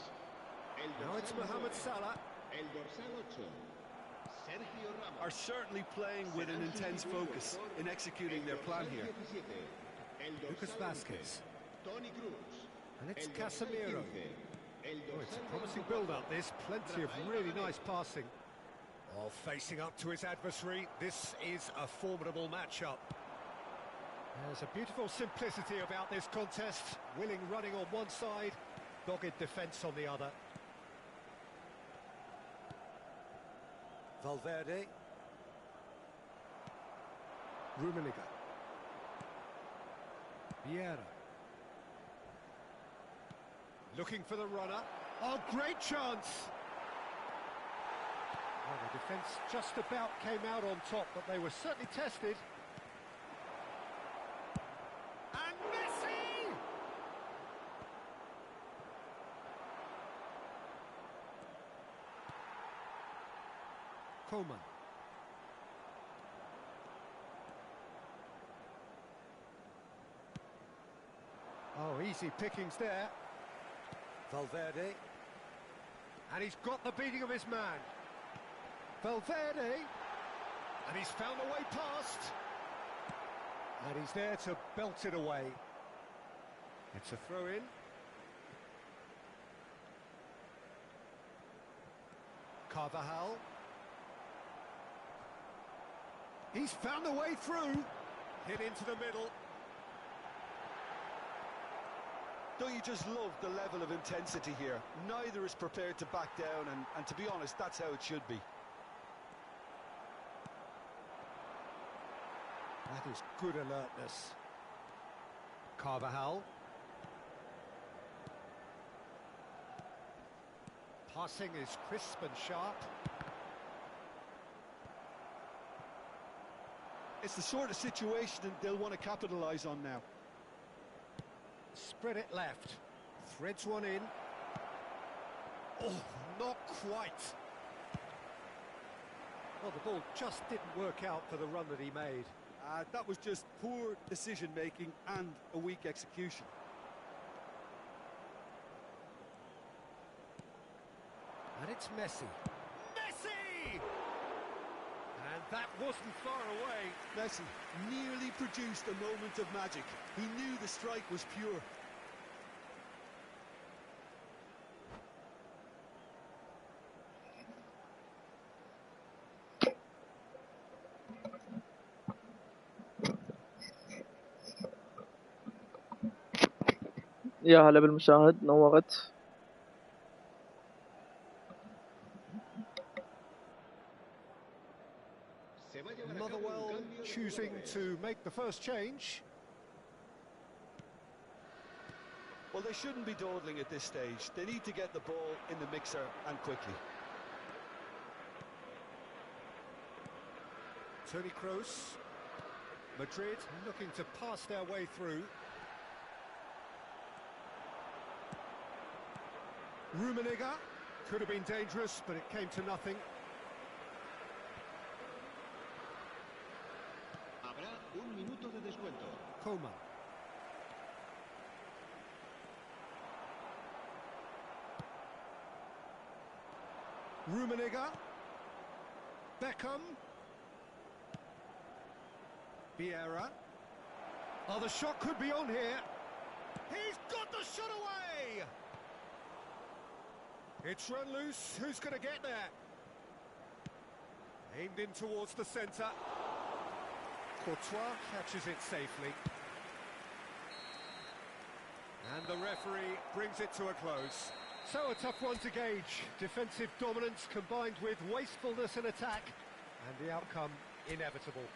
El
Now it's
dorsal
Mohamed
9.
Salah.
El dorsal 8. Sergio Ramos.
Are certainly playing with an intense focus in executing their plan here.
Lucas Vasquez.
Toni Kroos.
And it's
El dorsal
Casemiro.
15. El
Oh, it's a
dorsal
promising
24.
build-up, this. Plenty of really nice passing. Oh, facing up to his adversary, this is a formidable matchup. There's a beautiful simplicity about this contest. Willing running on one side, dogged defence on the other. Valverde. Rummenigge. Vieira. Looking for the runner. Oh, great chance! Well, the defence just about came out on top, but they were certainly tested. And Messi! Coman. easy pickings there. Valverde. And he's got the beating of his man. Valverde. And he's found a way past. And he's there to belt it away. It's a throw-in. Carvajal. He's found a way through. Hit into the middle.
Don't you just love the level of intensity here? Neither is prepared to back down, and to be honest, that's how it should be.
That is good alertness. Carvajal. Passing is crisp and sharp.
It's the sort of situation that they'll want to capitalise on now.
Spread it left. Threads one in. Oh, not quite. Well, the ball just didn't work out for the run that he made.
That was just poor decision-making and a weak execution.
And it's Messi. Messi! And that wasn't far away.
Messi nearly produced a moment of magic. He knew the strike was pure.
يا هلا بالمشاهد، نورت.
Motherwell choosing to make the first change.
Well, they shouldn't be dawdling at this stage. They need to get the ball in the mixer and quickly.
Toni Kroos. Madrid looking to pass their way through. Rummenigge could have been dangerous, but it came to nothing.
Habrá un minuto de descuento.
Coman. Rummenigge. Beckham. Vieira. Oh, the shot could be on here. He's got the shot away! It's run loose. Who's going to get there? Aimed in towards the centre. Courtois catches it safely. And the referee brings it to a close. So a tough one to gauge. Defensive dominance combined with wastefulness in attack. And the outcome inevitable.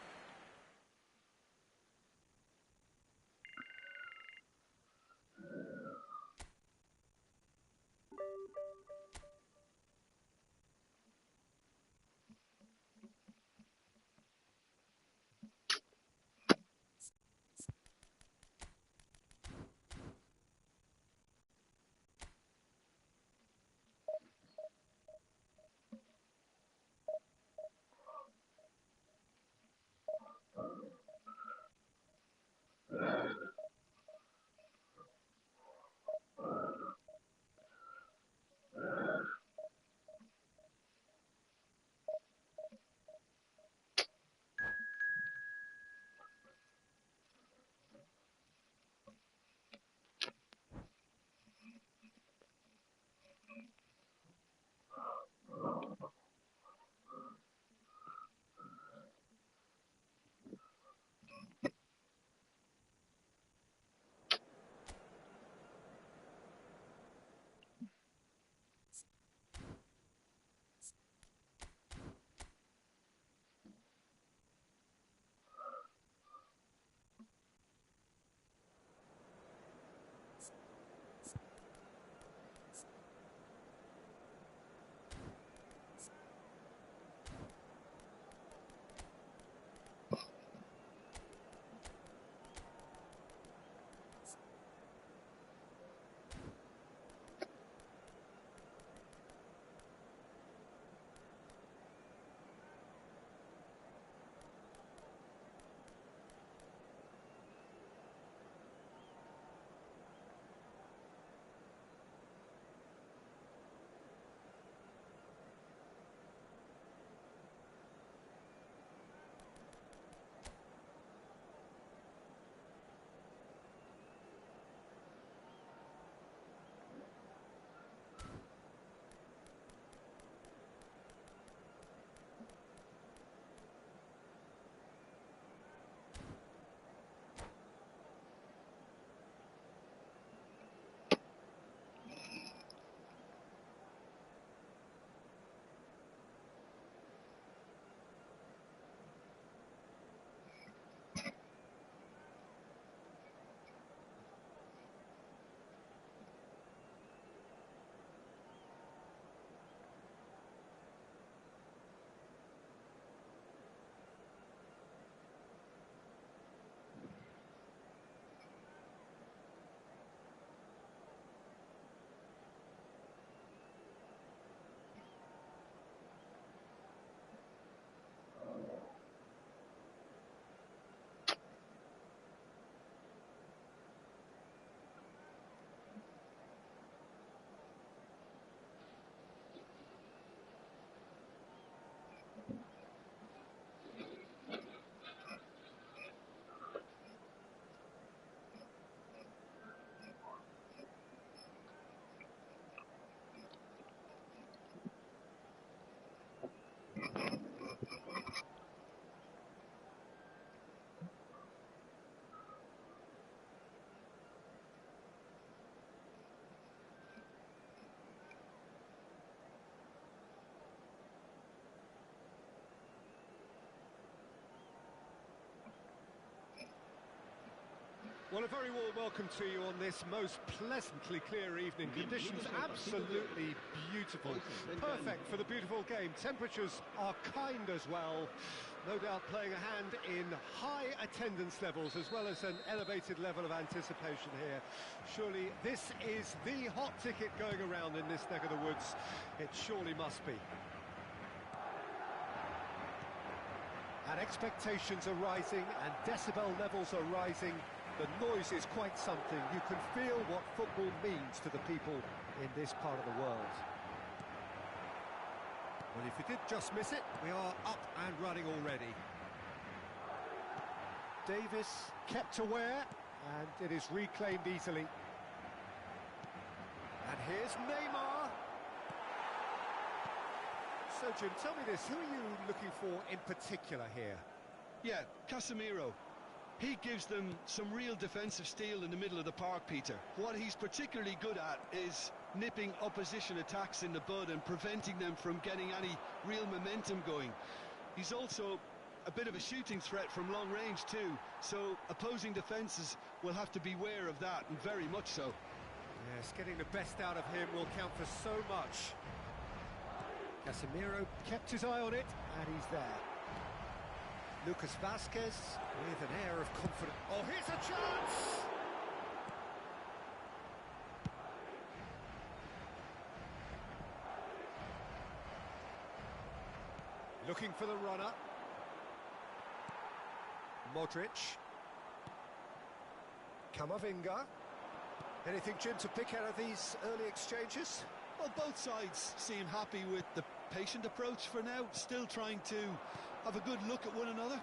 Well, a very warm welcome to you on this most pleasantly clear evening. Conditions absolutely beautiful. Perfect for the beautiful game. Temperatures are kind as well. No doubt playing a hand in high attendance levels as well as an elevated level of anticipation here. Surely this is the hot ticket going around in this neck of the woods. It surely must be. And expectations are rising and decibel levels are rising. The noise is quite something. You can feel what football means to the people in this part of the world. Well, if you did just miss it, we are up and running already. Davis kept aware, and it is reclaimed easily. And here's Neymar. So, Jim, tell me this, who are you looking for in particular here?
Yeah, Casemiro. He gives them some real defensive steel in the middle of the park, Peter. What he's particularly good at is nipping opposition attacks in the bud and preventing them from getting any real momentum going. He's also a bit of a shooting threat from long range too, so opposing defences will have to beware of that, and very much so.
Yes, getting the best out of him will count for so much. Casemiro kept his eye on it, and he's there. Lucas Vasquez with an air of confidence. Oh, here's a chance! Looking for the runner. Modric. Camavinga. Anything, Jim, to pick out of these early exchanges?
Well, both sides seem happy with the patient approach for now, still trying to have a good look at one another.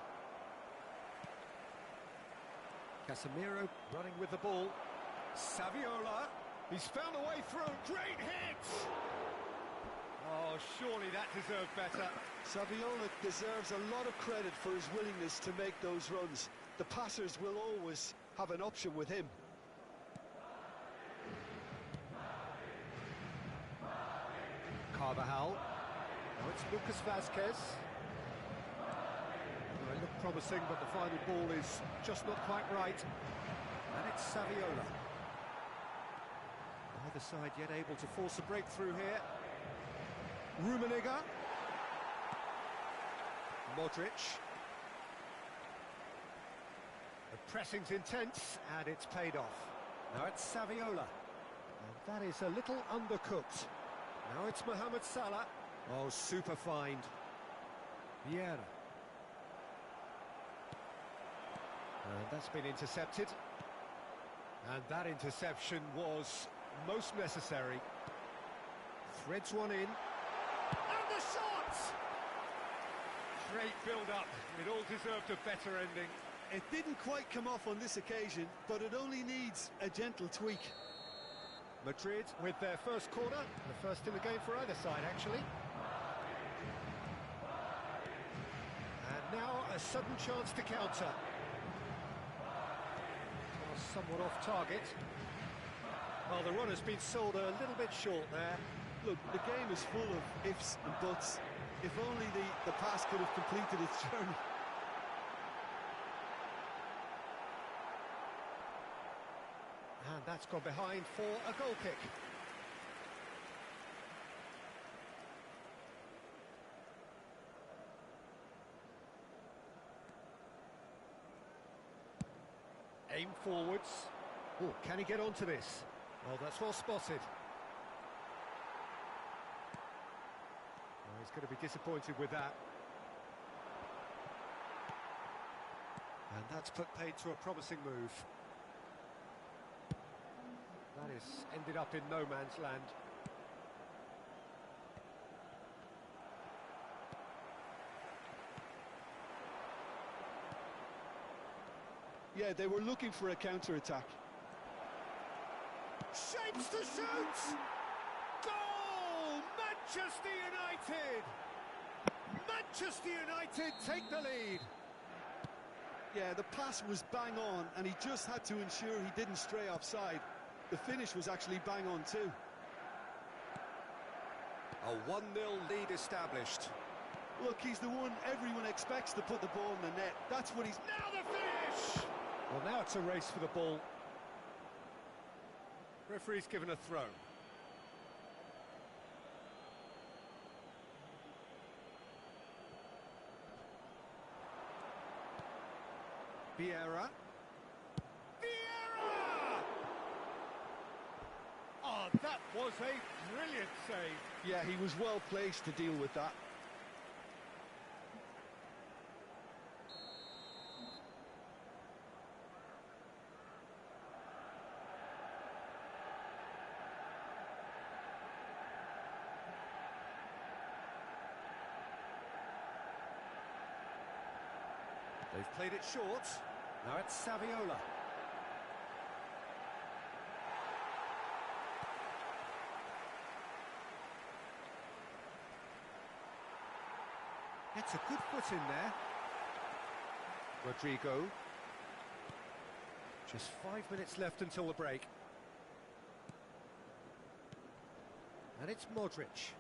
Casemiro running with the ball. Saviola. He's found a way through. Great hit! Oh, surely that deserved better.
Saviola deserves a lot of credit for his willingness to make those runs. The passers will always have an option with him.
Carvajal. Now it's Lucas Vasquez. It looked promising, but the final ball is just not quite right. And it's Saviola. Neither side yet able to force a breakthrough here. Rummenigge. Modric. The pressing's intense, and it's paid off. Now it's Saviola. And that is a little undercooked. Now it's Mohamed Salah. Oh, super find. Vieira. And that's been intercepted. And that interception was most necessary. Threads one in. And the shot! Great build-up. It all deserved a better ending.
It didn't quite come off on this occasion, but it only needs a gentle tweak.
Madrid with their first corner, the first in the game for either side, actually. And now a sudden chance to counter. Somewhat off target. Well, the run has been sold a little bit short there.
Look, the game is full of ifs and buts. If only the pass could have completed its journey.
And that's gone behind for a goal kick. Aim forwards. Oh, can he get onto this? Oh, that's well spotted. Oh, he's going to be disappointed with that. And that's put paid to a promising move. That is ended up in no man's land.
Yeah, they were looking for a counter-attack.
Shapes to shoot! Goal! Manchester United! Manchester United take the lead!
Yeah, the pass was bang on, and he just had to ensure he didn't stray offside. The finish was actually bang on too.
A 1-0 lead established.
Look, he's the one everyone expects to put the ball in the net. That's what he's...
Now the finish! Well, now That's a race for the ball. Referee's given a throw. Vieira. Vieira! Oh, that was a brilliant save.
Yeah, he was well placed to deal with that.
They've played it short. Now it's Saviola. Gets a good foot in there. Rodrigo. Just 5 minutes left until the break. And it's Modric.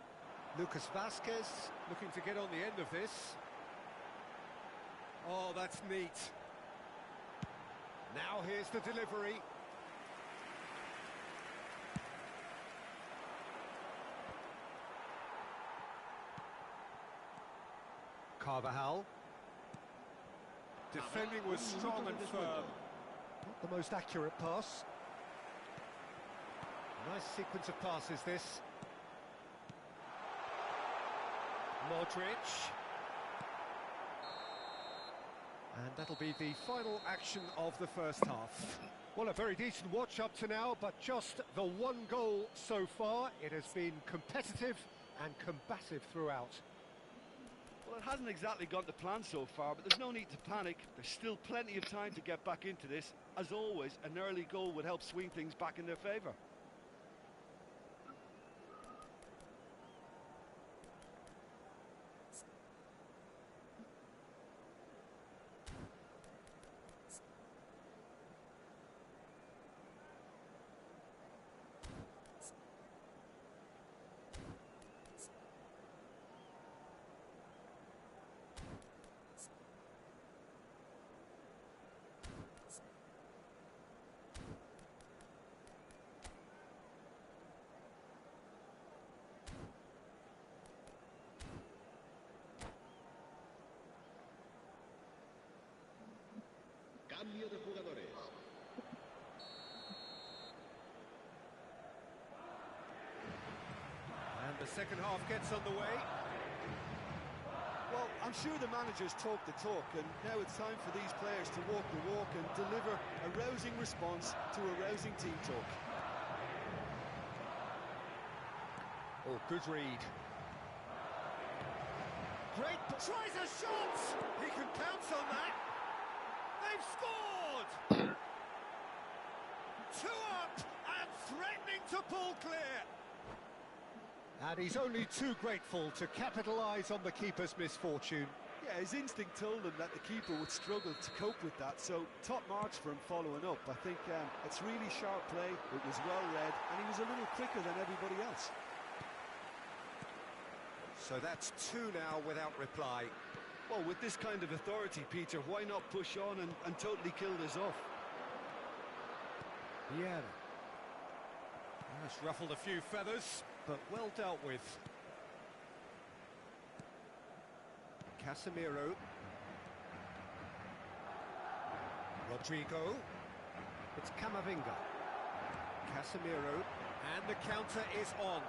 Lucas Vasquez looking to get on the end of this. Oh, that's neat. Now here's the delivery. Carvajal. Defending was strong and firm. Not the most accurate pass. Nice sequence of passes, this. Modric. And that'll be the final action of the first half. Well, a very decent watch up to now, but just the one goal so far. It has been competitive and combative throughout.
Well, it hasn't exactly gone to plan so far, but there's no need to panic. There's still plenty of time to get back into this. As always, an early goal would help swing things back in their favour.
Cambio de jugadores.
And the second half gets underway.
Well, I'm sure the managers talk the talk, and now it's time for these players to walk the walk and deliver a rousing response to a rousing team talk.
Oh, good read. Great, tries a shot! He can count on that. They've scored! 2 up and threatening to pull clear. And he's only too grateful to capitalise on the keeper's misfortune.
Yeah, his instinct told him that the keeper would struggle to cope with that, so top marks for him following up. I think it's really sharp play, it was well read, and he was a little quicker than everybody else.
So that's 2 now without reply.
Well, with this kind of authority, Peter, why not push on and totally kill this off?
Yeah. That's ruffled a few feathers, but well dealt with. Casemiro. Rodrigo. It's Camavinga. Casemiro. And the counter is on.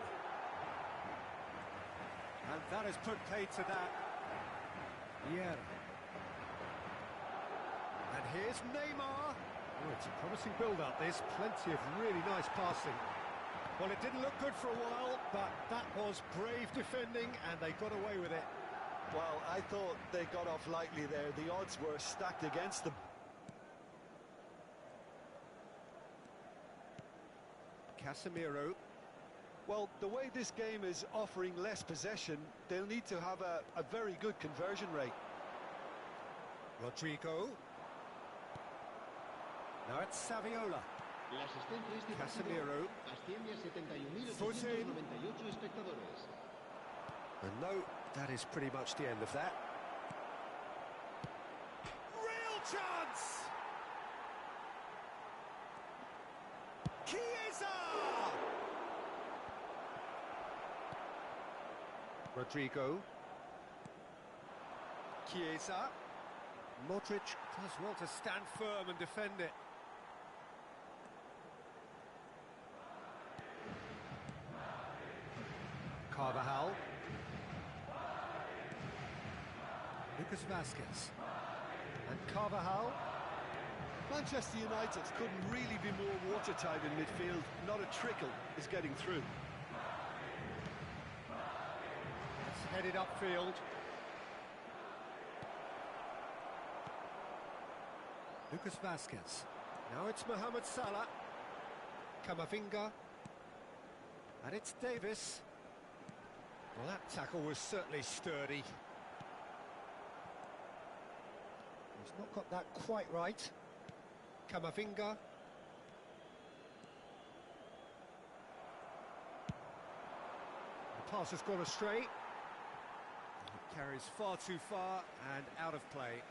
And that has put paid to that. Yeah. And here's Neymar. Oh, it's a promising build-up, this. Plenty of really nice passing. Well, it didn't look good for a while, but that was brave defending, and they got away with it.
Well, I thought they got off lightly there. The odds were stacked against them.
Casemiro.
Well, the way this game is offering less possession, they'll need to have a very good conversion rate.
Rodrigo. Now it's Saviola.
La asistencia este
Casemiro.
asciende a 71.898
Foot in.
espectadores.
And no, that is pretty much the end of that. Real chance! Chiesa! Rodrigo. Chiesa. Modric does well to stand firm and defend it. Carvajal. Lucas Vasquez. And Carvajal.
Manchester United couldn't really be more watertight in midfield. Not a trickle is getting through.
It's headed upfield. Lucas Vasquez. Now it's Mohamed Salah. Camavinga. And it's Davis. Well, that tackle was certainly sturdy. He's not got that quite right. Camavinga. The pass has gone astray. It carries far too far and out of play.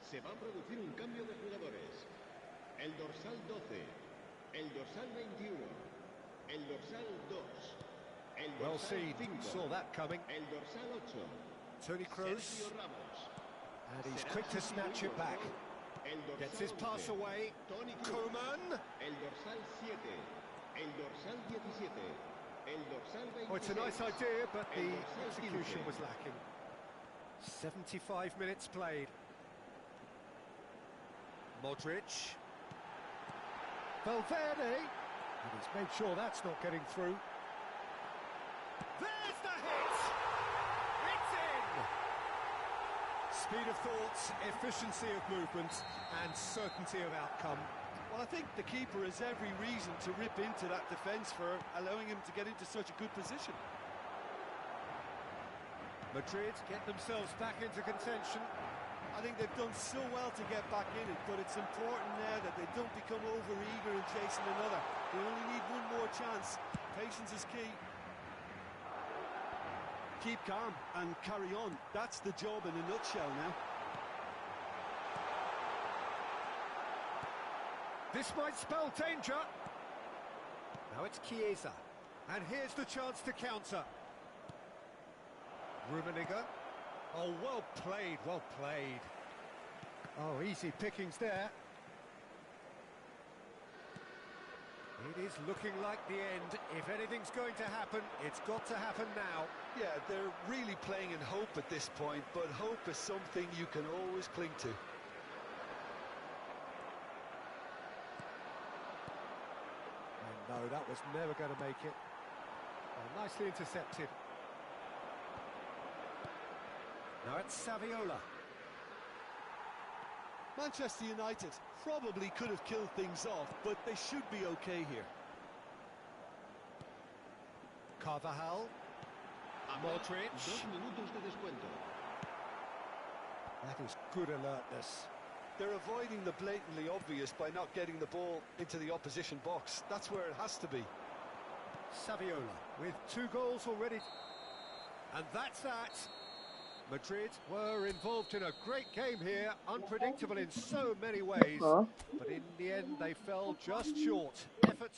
Se va a producir un cambio de jugadores. El dorsal 12, el dorsal 21, el dorsal 2, el
Well
dorsal
seen,
5,
saw that coming.
el dorsal 8,
Tony Kroos,
Sergio Ramos.
and he's
Será
quick to snatch it back.
El dorsal
Gets his pass
11,
away.
Toni Kroos.
Koeman.
El dorsal 7, el dorsal 17, el dorsal 26.
Oh, it's a nice idea, but the
el dorsal
execution
15.
was lacking. 75 minutes played. Modric. Valverde. And he's made sure that's not getting through. There's the hit! It's in! Speed of thought, efficiency of movement, and certainty of outcome.
Well, I think the keeper has every reason to rip into that defence for allowing him to get into such a good position.
Madrid get themselves back into contention.
I think they've done so well to get back in it, but it's important now that they don't become over-eager in chasing another. They only need one more chance. Patience is key. Keep calm and carry on. That's the job in a nutshell now.
This might spell danger. Now it's Chiesa. And here's the chance to counter. Rummenigge. Oh, well played, well played. Oh, easy pickings there. It is looking like the end. If anything's going to happen, it's got to happen now.
Yeah, they're really playing in hope at this point, but hope is something you can always cling to.
Oh, no, that was never going to make it. Oh, nicely intercepted. Now it's Saviola.
Manchester United probably could have killed things off, but they should be okay here.
Carvajal. Modric.
2 minutos de descuento.
That is good alertness.
They're avoiding the blatantly obvious by not getting the ball into the opposition box. That's where it has to be.
Saviola with 2 goals already. And that's that. Madrid were involved in a great game here, unpredictable in so many ways, but in the end they fell just short. Effort.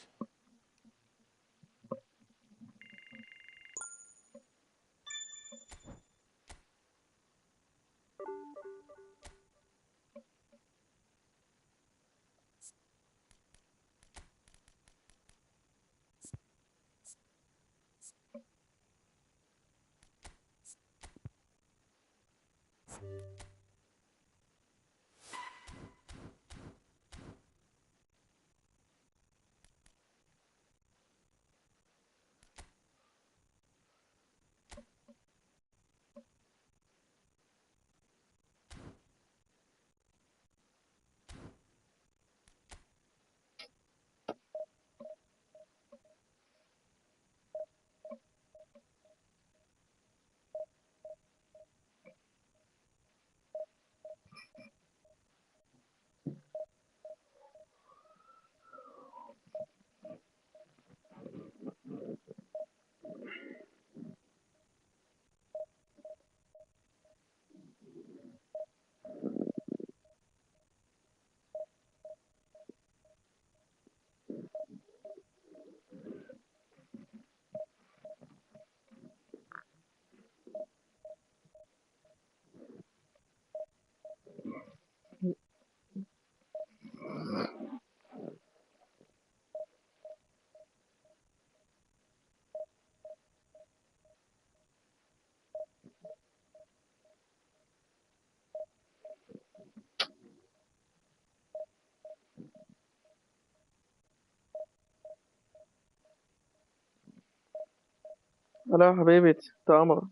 لا حبيبي تامر،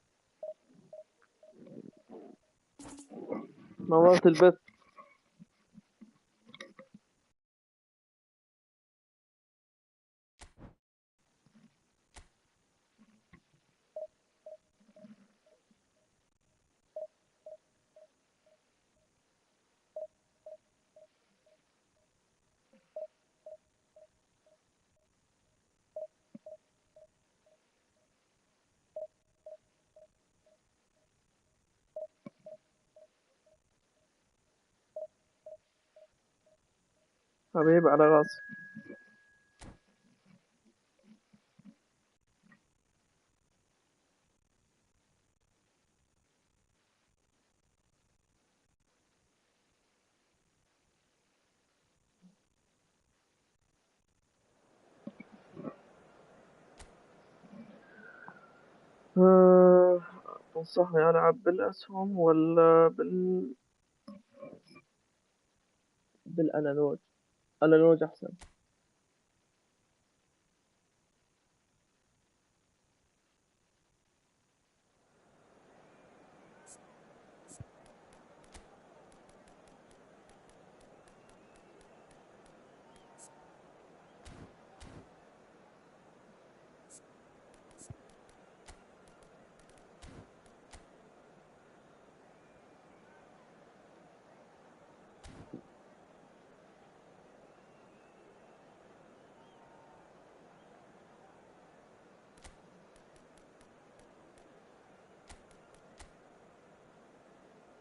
نورت البث. حبيبي على راسي. تنصحني ألعب بالأسهم ولا بالأنالوج؟ أنالوج أحسن.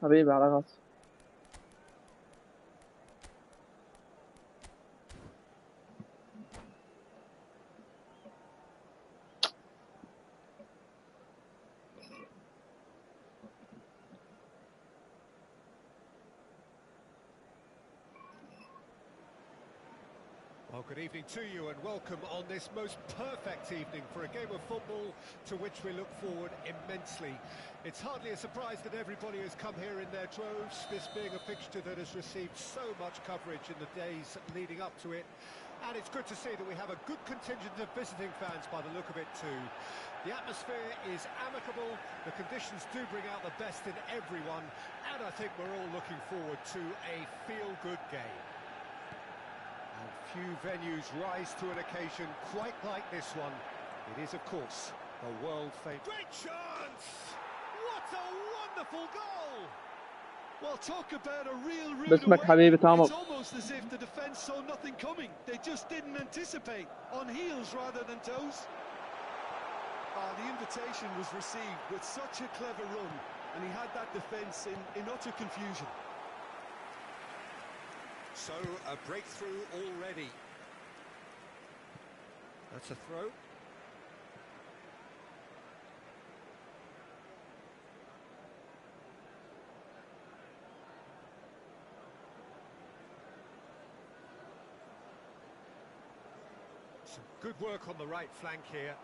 حبيبي على راسي.
Well, good evening to you and welcome on this most perfect evening for a game of football to which we look forward immensely. It's hardly a surprise that everybody has come here in their droves, this being a fixture that has received so much coverage in the days leading up to it. And it's good to see that we have a good contingent of visiting fans by the look of it too. The atmosphere is amicable, the conditions do bring out the best in everyone, and I think we're all looking forward to a feel-good game. And few venues rise to an occasion quite like this one. It is, of course, the world-famous... Great chance! What a wonderful goal!
Well, talk about a real rude
باسمك حبيبي
awakening.
تامر.
It's almost as if the defence saw nothing coming. They just didn't anticipate. On heels rather than toes. The invitation was received with such a clever run, and he had that defence in utter confusion.
So, a breakthrough already. That's a throw. Some good work on the right flank here.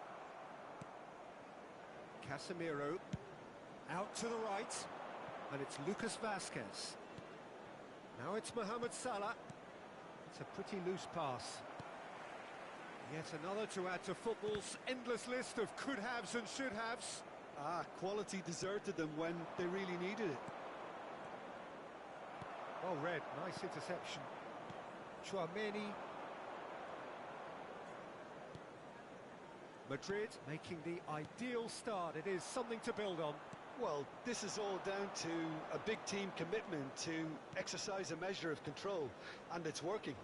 Casemiro out to the right, and it's Lucas Vazquez. Now it's Mohamed Salah. It's a pretty loose pass. Yet another to add to football's endless list of could-haves and should-haves.
Quality deserted them when they really needed it.
Well read, nice interception. Chouameni. Madrid making the ideal start. It is something to build on.
Well, this is all down to a big team commitment to exercise a measure of control, and it's working.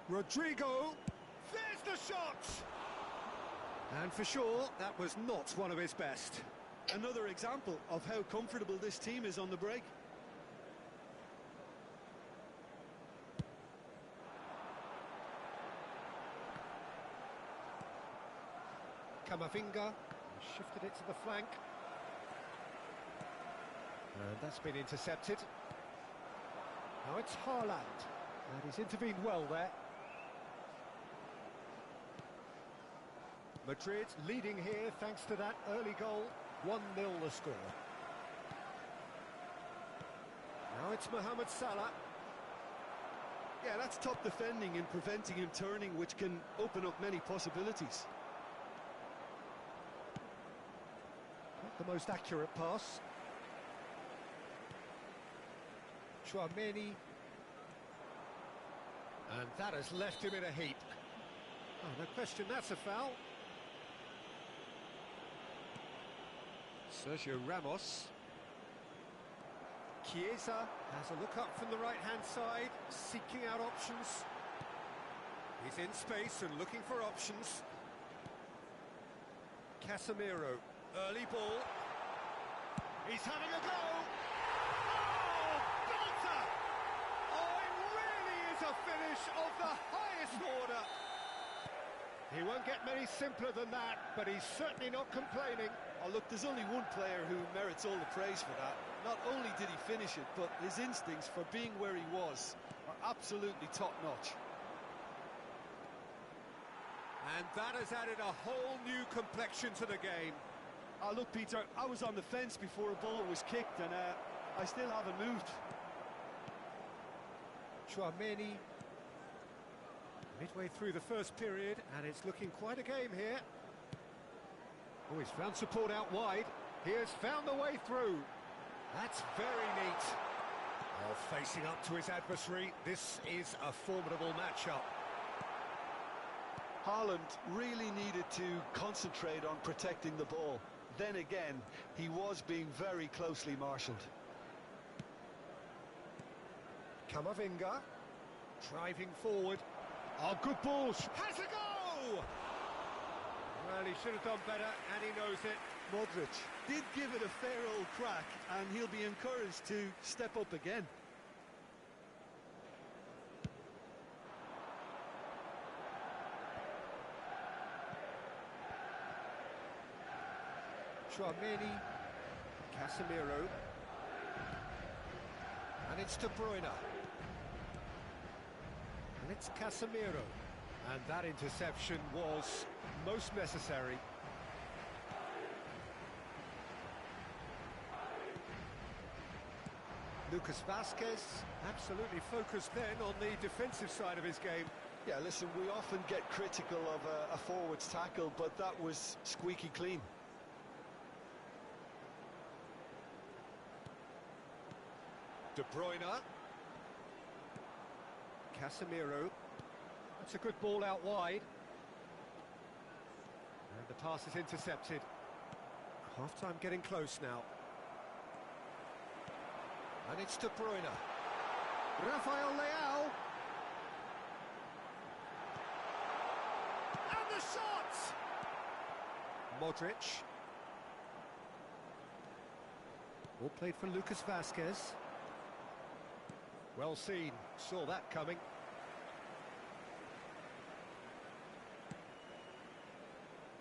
Rodrigo, there's the shot! And for sure, that was not one of his best.
Another example of how comfortable this team is on the break.
Camavinga shifted it to the flank. And that's been intercepted. Now it's Haaland. And he's intervened well there. Madrid leading here thanks to that early goal. 1-0 the score. Now it's Mohamed Salah.
Yeah, that's top defending and preventing him turning, which can open up many possibilities.
the most accurate pass. Chouameni. And that has left him in a heap. Oh, no question, that's a foul. Sergio Ramos. Chiesa has a look up from the right-hand side, seeking out options. He's in space and looking for options. Casemiro, early ball. He's having a go. Oh, belter! Oh, it really is a finish of the highest order. He won't get many simpler than that, but he's certainly not complaining.
Oh, look, there's only one player who merits all the praise for that. Not only did he finish it, but his instincts for being where he was are absolutely top-notch.
And that has added a whole new complexion to the game.
Oh, look, Peter, I was on the fence before a ball was kicked, and I still haven't moved.
Chouameni. Midway through the first period, and it's looking quite a game here. Oh, he's found support out wide. He has found the way through. That's very neat. Oh, facing up to his adversary, this is a formidable matchup.
Haaland really needed to concentrate on protecting the ball. Then again, he was being very closely marshalled.
Camavinga, driving forward. Oh, good balls. Has a go! Well, he should have done better, and he knows it.
Modric did give it a fair old crack, and he'll be encouraged to step up again.
Chouameni, Casemiro, and it's De Bruyne. And it's Casemiro. And that interception was most necessary. Lucas Vazquez, absolutely focused then on the defensive side of his game.
Yeah, listen, we often get critical of a forward's tackle, but that was squeaky clean.
De Bruyne. Casemiro. That's a good ball out wide. And the pass is intercepted. Half-time getting close now. And it's De Bruyne. Rafael Leao. And the shot! Modric. Ball played for Lucas Vazquez. Well seen, saw that coming.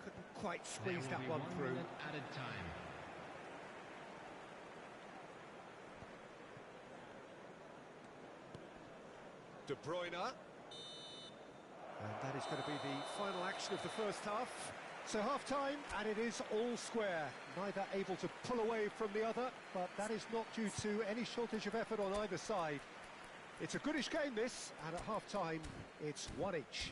Couldn't quite squeeze that one through.
Added time.
De Bruyne. And that is going to be the final action of the first half. So half-time, and it is all square. Neither able to pull away from the other, but that is not due to any shortage of effort on either side. It's a goodish game, this, and at half-time, it's one each.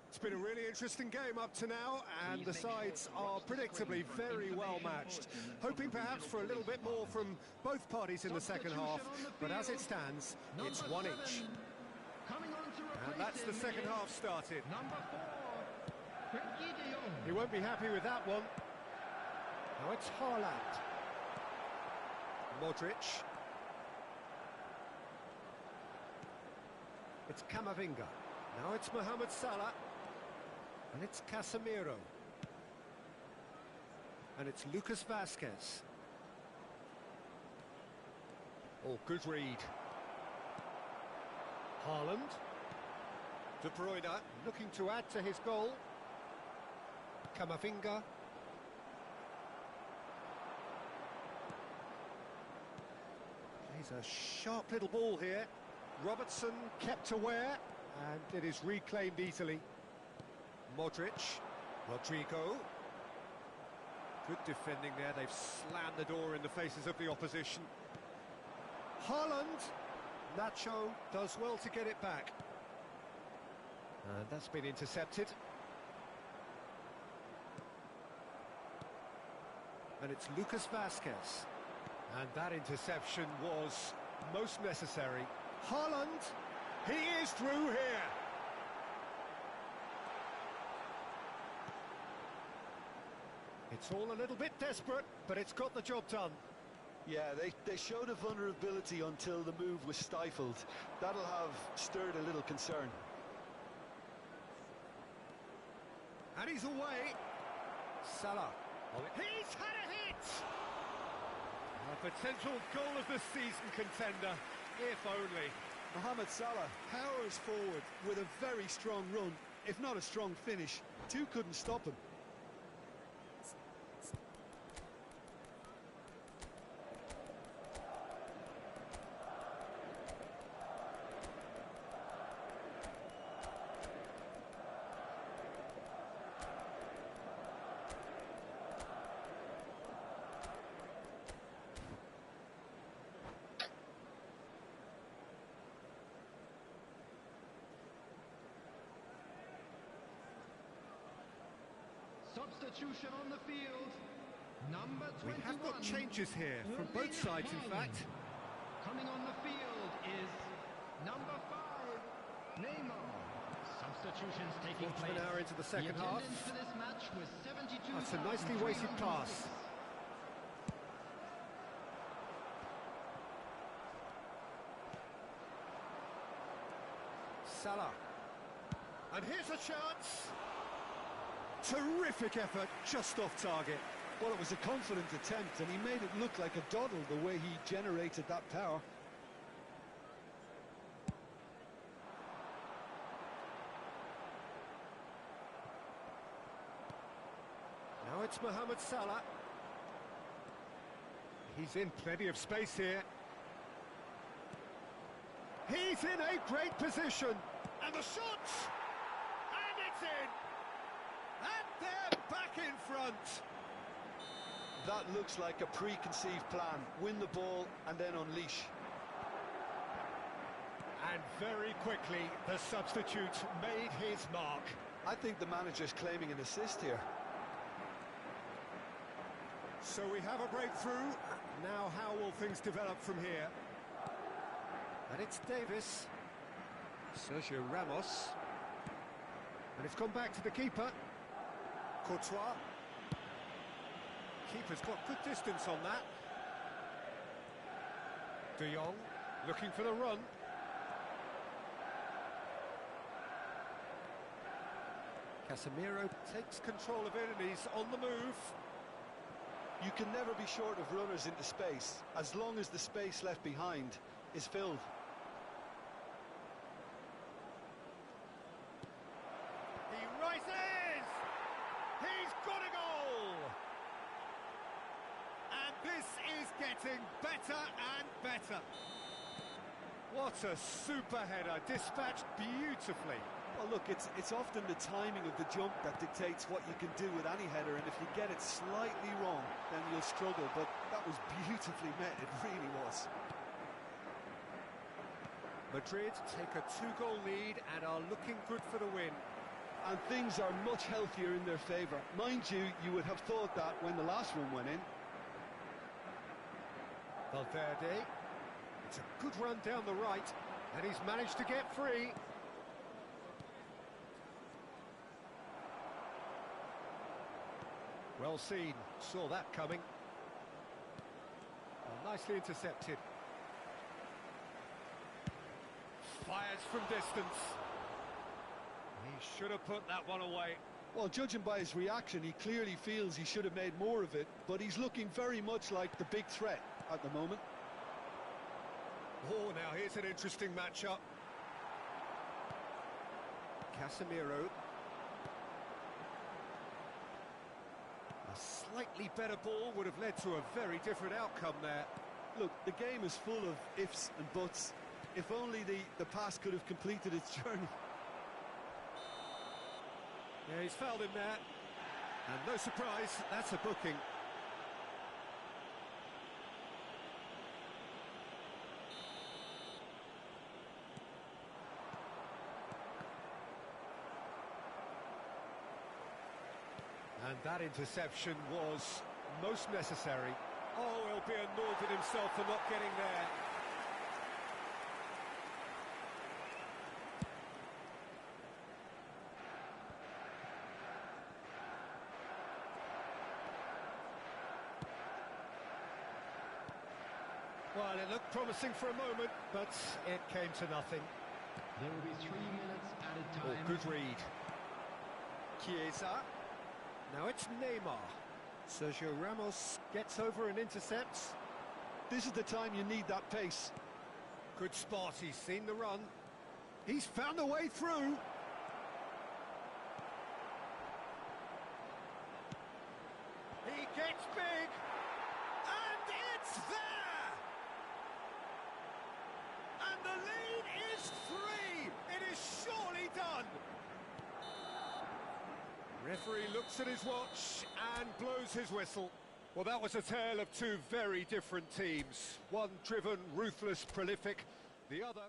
It's been a really interesting game up to now, and the sides are predictably very well matched. Hoping perhaps for a little bit more from both parties in the second half, but as it stands, it's one each. And that's the second half started. He won't be happy with that one. Now it's Haaland. Modric. It's Camavinga. Now it's Mohamed Salah. And it's Casemiro. And it's Lucas Vazquez. Oh, good read. Haaland. De Bruyne looking to add to his goal. Camavinga. He's a sharp little ball here. Robertson kept aware, and it is reclaimed easily. Modric. Rodrigo. Good defending there. They've slammed the door in the faces of the opposition. Haaland. Nacho does well to get it back. And that's been intercepted. And it's Lucas Vasquez. And that interception was most necessary. Haaland, he is through here. It's all a little bit desperate, but it's got the job done.
Yeah, they showed a vulnerability until the move was stifled. That'll have stirred a little concern.
And he's away. Salah. He's had a hit! A potential goal of the season contender, if only.
Mohamed Salah powers forward with a very strong run, if not a strong finish. Two couldn't stop him.
Substitution on the field. Number 21.
We have got changes here from both sides, in fact.
Coming on the field is number 5, Neymar. Substitutions taking place.
An hour into the second half.
For this match was 72.
That's a nicely weighted pass. Salah. And here's a chance. Terrific effort, just off target.
Well, it was a confident attempt, and he made it look like a doddle the way he generated that power.
Now it's Mohamed Salah. He's in plenty of space here. He's in a great position. And the shot! And it's in! And they're back in front.
That looks like a preconceived plan. Win the ball and then unleash.
And very quickly, the substitute made his mark.
I think the manager's claiming an assist here.
So we have a breakthrough. Now how will things develop from here? And it's Davis. Sergio Ramos. And it's gone back to the keeper. Courtois. Keeper's got good distance on that. De Jong looking for the run. Casemiro takes control of it and he's on the move.
You can never be short of runners into space, as long as the space left behind is filled.
He rises! He's got a goal! And this is getting better and better. What a super header, dispatched beautifully.
Well, look, it's often the timing of the jump that dictates what you can do with any header, and if you get it slightly wrong, then you'll struggle, but that was beautifully met, it really was.
Madrid take a 2-goal lead and are looking good for the win.
And things are much healthier in their favour. Mind you, you would have thought that when the last one went in.
Valverde, it's a good run down the right, and he's managed to get free. Well seen, saw that coming. Well, nicely intercepted. Fires from distance. He should have put that one away.
Well, judging by his reaction, he clearly feels he should have made more of it, but he's looking very much like the big threat at the moment.
Oh, now here's an interesting matchup. Casemiro. A slightly better ball would have led to a very different outcome there.
Look, the game is full of ifs and buts. If only the pass could have completed its journey.
Yeah, he's fouled him there. And no surprise, that's a booking. And that interception was most necessary. Oh, he'll be annoyed with himself for not getting there. Well, it looked promising for a moment, but it came to nothing.
There will be 3 minutes added
Oh,
time.
good read. Chiesa. Now it's Neymar. Sergio Ramos gets over and intercepts.
This is the time you need that pace.
Good spot, he's seen the run. He's found a way through. He gets big. And it's there! And the lead is 3. It is surely done. Referee looks at his watch and blows his whistle. Well, that was a tale of two very different teams. One driven, ruthless, prolific. The other...